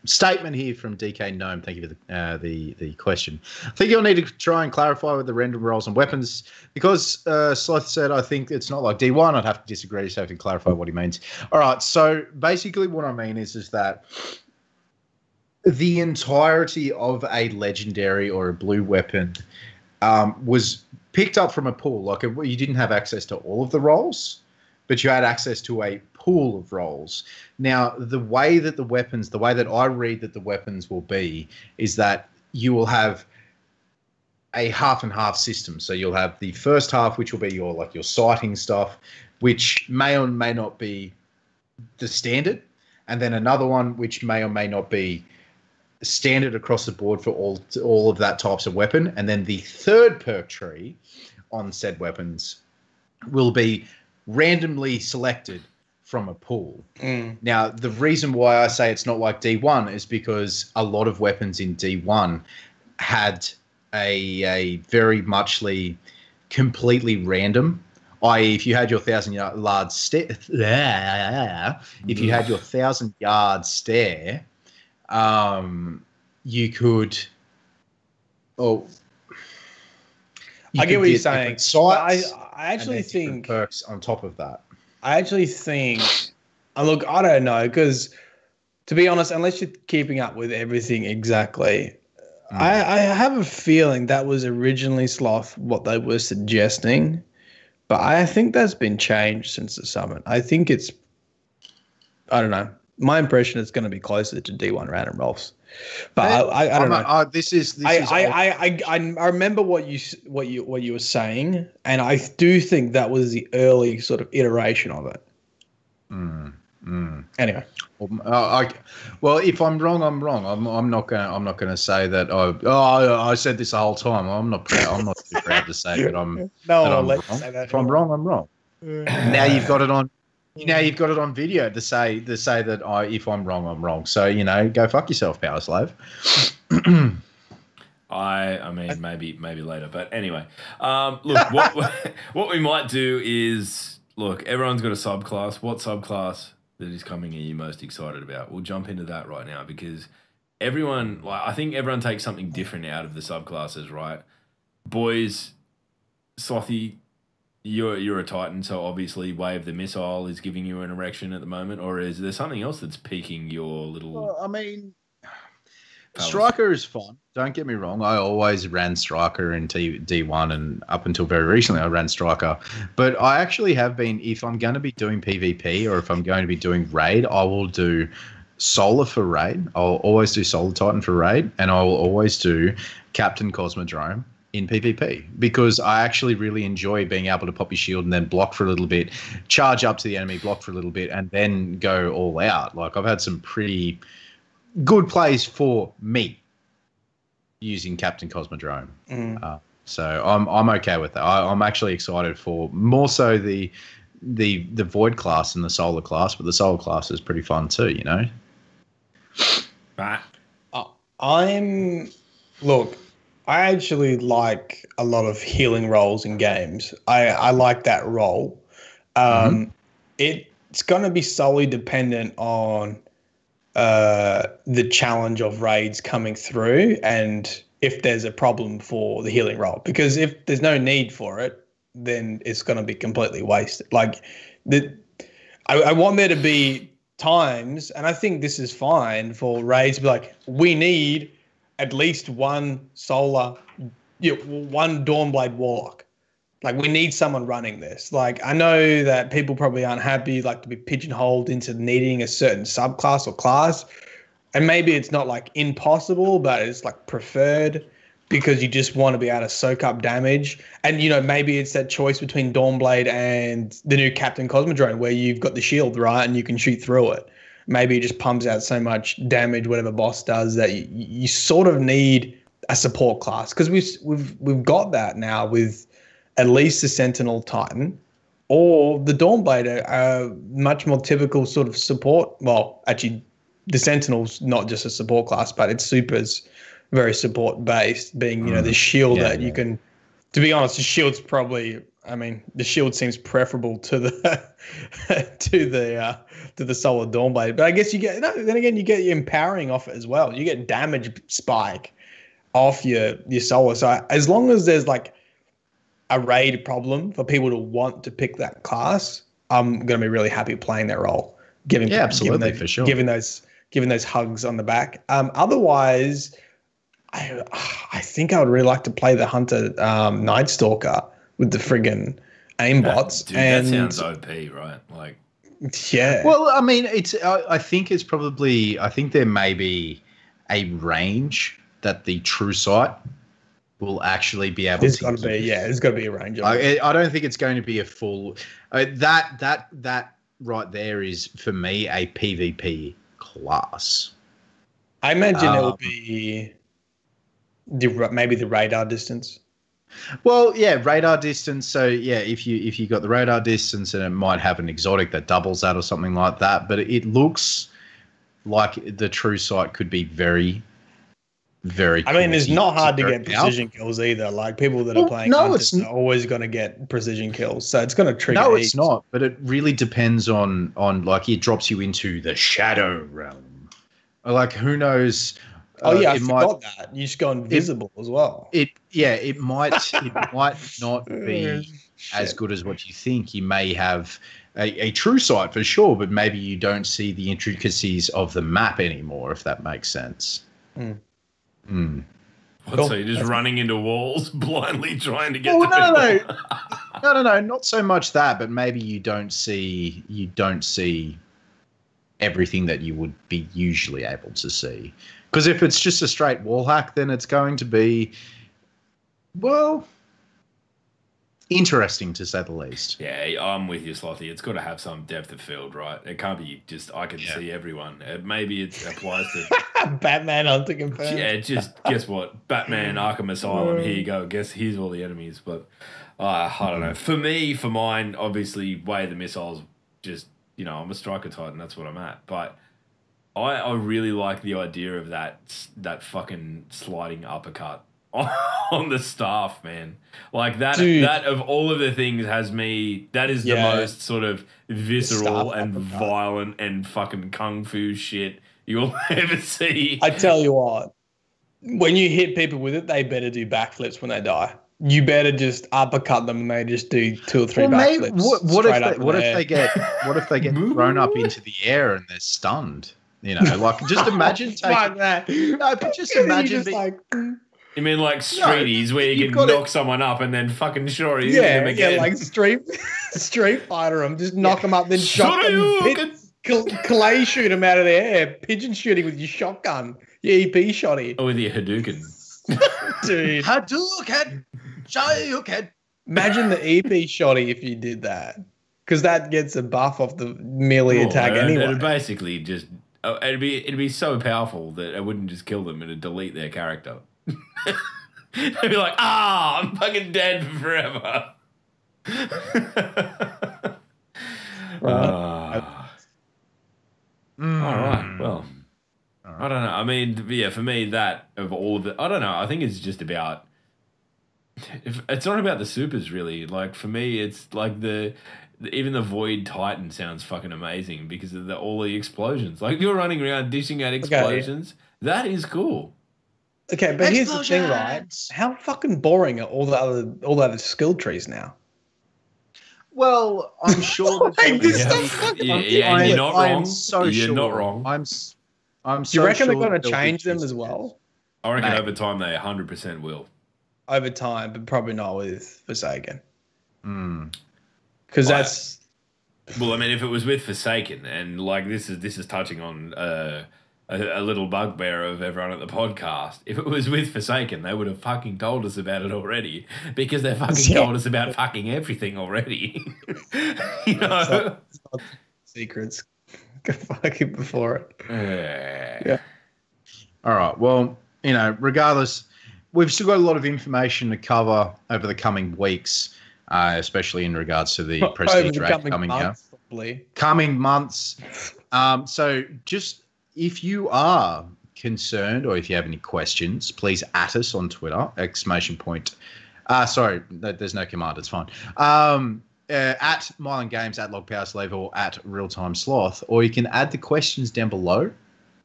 statement here from DK Gnome. Thank you for the question. I think you'll need to try and clarify with the random rolls and weapons because Sloth said, I think it's not like D1. I'd have to disagree, so I have to clarify what he means. All right, so basically what I mean is that the entirety of a legendary or a blue weapon was picked up from a pool. Like you didn't have access to all of the rolls, but you had access to a pool of rolls. Now, the way that I read that the weapons will be is that you will have a half and half system. So you'll have the first half, which will be your sighting stuff, which may or may not be the standard, and then another one which may or may not be standard across the board for all of that types of weapon. And then the third perk tree on said weapons will be randomly selected from a pool. Now, the reason why I say it's not like D1 is because a lot of weapons in D1 had a very muchly completely random, i.e. if you had your 1,000-yard stare, if you had your 1,000-yard stare, you could. Oh, I get what you're saying. Sites, I actually think perks on top of that. I actually think, look, I don't know, because To be honest, unless you're keeping up with everything exactly, I have a feeling that was originally Sloth what they were suggesting, but I think that's been changed since the summit. I think it's, I don't know. My impression is going to be closer to D1 random rolls, but I don't know. I remember what you were saying, and I do think that was the early sort of iteration of it. Anyway, well, if I'm wrong, I'm wrong. I'm not gonna say that. I said this the whole time. I'm not too proud to say that I'm. wrong. If I'm wrong, I'm wrong. Now you've got it on. Now you've got it on video to say that if I'm wrong, I'm wrong. So go fuck yourself, Power Slave. I mean, maybe later, but anyway, look, what we might do is look. Everyone's got a subclass. What subclass that is coming are you most excited about? We'll jump into that right now because I think everyone takes something different out of the subclasses, right? Boys, Slothy, you're a Titan, so obviously Wave the Missile is giving you an erection at the moment, or is there something else that's piquing your little... Well, I mean, Striker is fun. Don't get me wrong. I always ran Striker in D1, and up until very recently I ran Striker. But I actually have been, if I'm going to be doing PvP or if I'm going to be doing Raid, I will do Solar for Raid. I'll always do Solar Titan for Raid, and I will always do Captain Cosmodrome in PvP because I actually really enjoy being able to pop your shield and then block for a little bit, charge up to the enemy, block for a little bit, and then go all out. Like, I've had some pretty good plays for me using Captain Cosmodrome. So I'm okay with that. I'm actually excited for more so the Void class and the Solar class, but the Solar class is pretty fun too, Right. I actually like a lot of healing roles in games. I like that role. It's going to be solely dependent on the challenge of raids coming through and if there's a problem for the healing role. Because if there's no need for it, then it's going to be completely wasted. Like, I want there to be times, and I think this is fine for raids to be like, we need at least one Solar, one Dawnblade Warlock. Like, we need someone running this. Like, I know that people probably aren't happy, like, to be pigeonholed into needing a certain subclass or class. And maybe it's not, like, impossible, but it's, like, preferred because you just want to be able to soak up damage. And, maybe it's that choice between Dawnblade and the new Captain Cosmodrome where you've got the shield, right, and you can shoot through it. Maybe it just pumps out so much damage, whatever boss does, that you sort of need a support class. Because we've got that now with at least the Sentinel Titan or the Dawnblade, are much more typical sort of support. Well, actually, the Sentinel's not just a support class, but its super's very support based, being the shield that you can. To be honest, the shield's probably. I mean, the shield seems preferable to the to the Solar Dawnblade. But I guess you get then again you get your empowering off it as well. You get damage spike off your Solar. So as long as there's like a raid problem for people to want to pick that class, I'm going to be really happy playing that role. Absolutely, for sure. Giving those hugs on the back. Otherwise, I think I would really like to play the Hunter Night Stalker with the friggin' aimbots. That sounds OP, right? Like, yeah. Well, I mean, I think there may be a range that the True Sight will actually be able there's to. There's got to be a range. I don't think it's going to be a full. That right there is for me a PvP class. I imagine it will be maybe the radar distance. Well, yeah, radar distance. So yeah, if you got the radar distance, and it might have an exotic that doubles that or something like that. But it looks like the True Sight could be very, very. I mean, it's not hard to get precision kills either. Like, people that are playing Hunters are always going to get precision kills, so it's going to trigger. No, it's not. But it really depends on like, it drops you into the Shadow Realm. Like, who knows? I forgot that. You just go invisible as well. It might not be as good as what you think. You may have a true sight for sure, but maybe you don't see the intricacies of the map anymore, if that makes sense. Mm. Mm. So you're just running into walls, blindly trying to get to people? No, not so much that, but maybe you don't see everything that you would be usually able to see. Because if it's just a straight wall hack, then it's going to be, well, interesting to say the least. Yeah, I'm with you, Slothy. It's got to have some depth of field, right? It can't be just I can see everyone. Maybe it applies to Batman Hunter confirmed. Yeah, just guess what? Batman Arkham Asylum. Here you go. Guess here's all the enemies. But I don't know. For me, for mine, obviously, way the missiles. Just I'm a striker titan. That's what I'm at. But I really like the idea of that fucking sliding uppercut on the staff, man. Like that. Dude. That of all of the things has me. That is the most sort of visceral and violent and fucking kung fu shit you'll ever see. I tell you what, when you hit people with it, they better do backflips when they die. You better just uppercut them and they just do 2 or 3 backflips. What if they get thrown up into the air and they're stunned? Like just imagine taking that. No, but just imagine you mean like Streeties where you can knock someone up and then fucking shorty them again? Yeah, like Street Fighter them, just knock them up, then shot them, clay shoot them out of the air, pigeon shooting with your shotgun, your EP shotty. Or with your Hadouken. Dude. Hadouken! Shoryuken! Imagine the EP shotty if you did that. Because that gets a buff off the melee attack anyway. It'd basically just... It'd be so powerful that it wouldn't just kill them, it'd delete their character. They'd be like, I'm fucking dead forever. Right. All right, well... I don't know. I mean, yeah, for me, that of all of it, I don't know. I think it's just about. It's not about the supers, really. Like for me, it's like even the Void Titan sounds fucking amazing because of all the explosions. Like you're running around dishing out explosions. Okay. That is cool. Okay, but here's the thing, right? How fucking boring are all the other skill trees now? Well, I'm sure that you're not wrong. You're not wrong. Do you reckon they're going to change them as well? I reckon over time they 100% will. Over time, but probably not with Forsaken. Because that's... Well, I mean, if it was with Forsaken, and like this is touching on a little bugbear of everyone at the podcast. If it was with Forsaken, they would have fucking told us about it already because they fucking told us about fucking everything already. It's not secrets. Fucking before it. Yeah. All right. Well, regardless, we've still got a lot of information to cover over the coming weeks, especially in regards to the Prestige raid coming out. Coming months. So just if you are concerned or if you have any questions, please at us on Twitter, ! Sorry, there's no command. It's fine. At Mylan Games, at LogPowerSlave, or at Realtime Sloth, or you can add the questions down below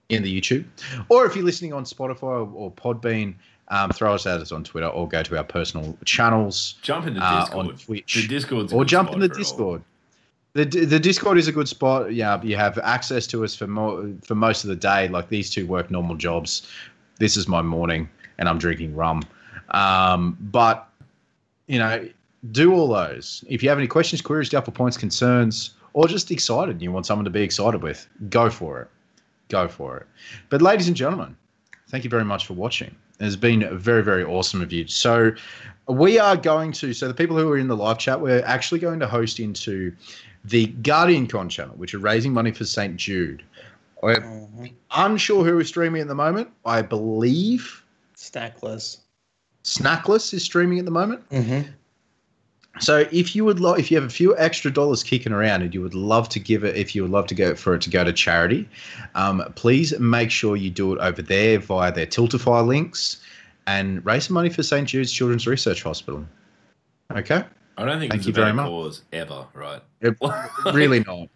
in the YouTube. Or if you're listening on Spotify or Podbean, throw us at us on Twitter or go to our personal channels. Jump in the Discord. On Twitch. The Discord's or jump in the Discord. The Discord is a good spot. Yeah, you have access to us for most of the day. Like these two work normal jobs. This is my morning, and I'm drinking rum. But do all those. If you have any questions, queries, doubtful points, concerns, or just excited and you want someone to be excited with, go for it. Go for it. But ladies and gentlemen, thank you very much for watching. It's been very, very awesome of you. So we are going to, the people who are in the live chat, we're actually going to host into the Guardian Con channel, which are raising money for St. Jude. I'm unsure who is streaming at the moment. I believe Snackless is streaming at the moment. Mm-hmm. So if you have a few extra dollars kicking around and you would love to give it, if you would love to go for it to go to charity, please make sure you do it over there via their Tiltify links and raise some money for St. Jude's Children's Research Hospital. Okay? I don't think Thank it's you a bad very cause ever, right? Really not.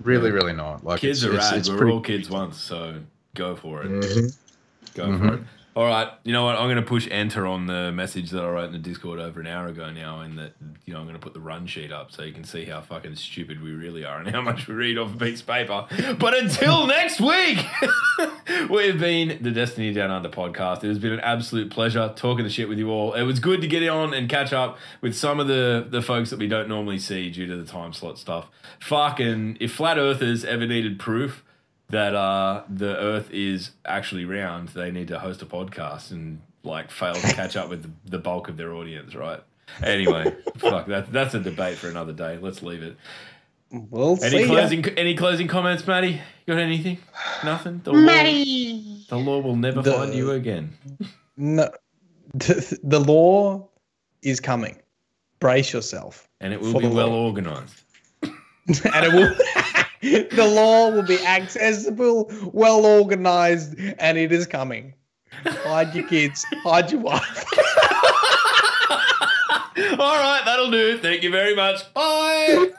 Really not. Like kids are rad. We're all kids once, so go for it. Mm-hmm. Go for it. All right, you know what? I'm going to push enter on the message that I wrote in the Discord over an hour ago now, and that I'm going to put the run sheet up so you can see how fucking stupid we really are and how much we read off a piece of paper. But until next week, we've been the Destiny Down Under podcast. It has been an absolute pleasure talking the shit with you all. It was good to get on and catch up with some of the folks that we don't normally see due to the time slot stuff. Fucking, if flat earthers ever needed proof that the Earth is actually round, they need to host a podcast and like fail to catch up with the bulk of their audience, right? Anyway, fuck that's a debate for another day. Let's leave it. We'll see. Any closing comments, Maddie? You got anything? Nothing. Maddie, The law will never find you again. No, the law is coming. Brace yourself, and it will be well organized. And it will. The law will be accessible, well organized, and it is coming. Hide your kids, hide your wife. All right, that'll do. Thank you very much. Bye.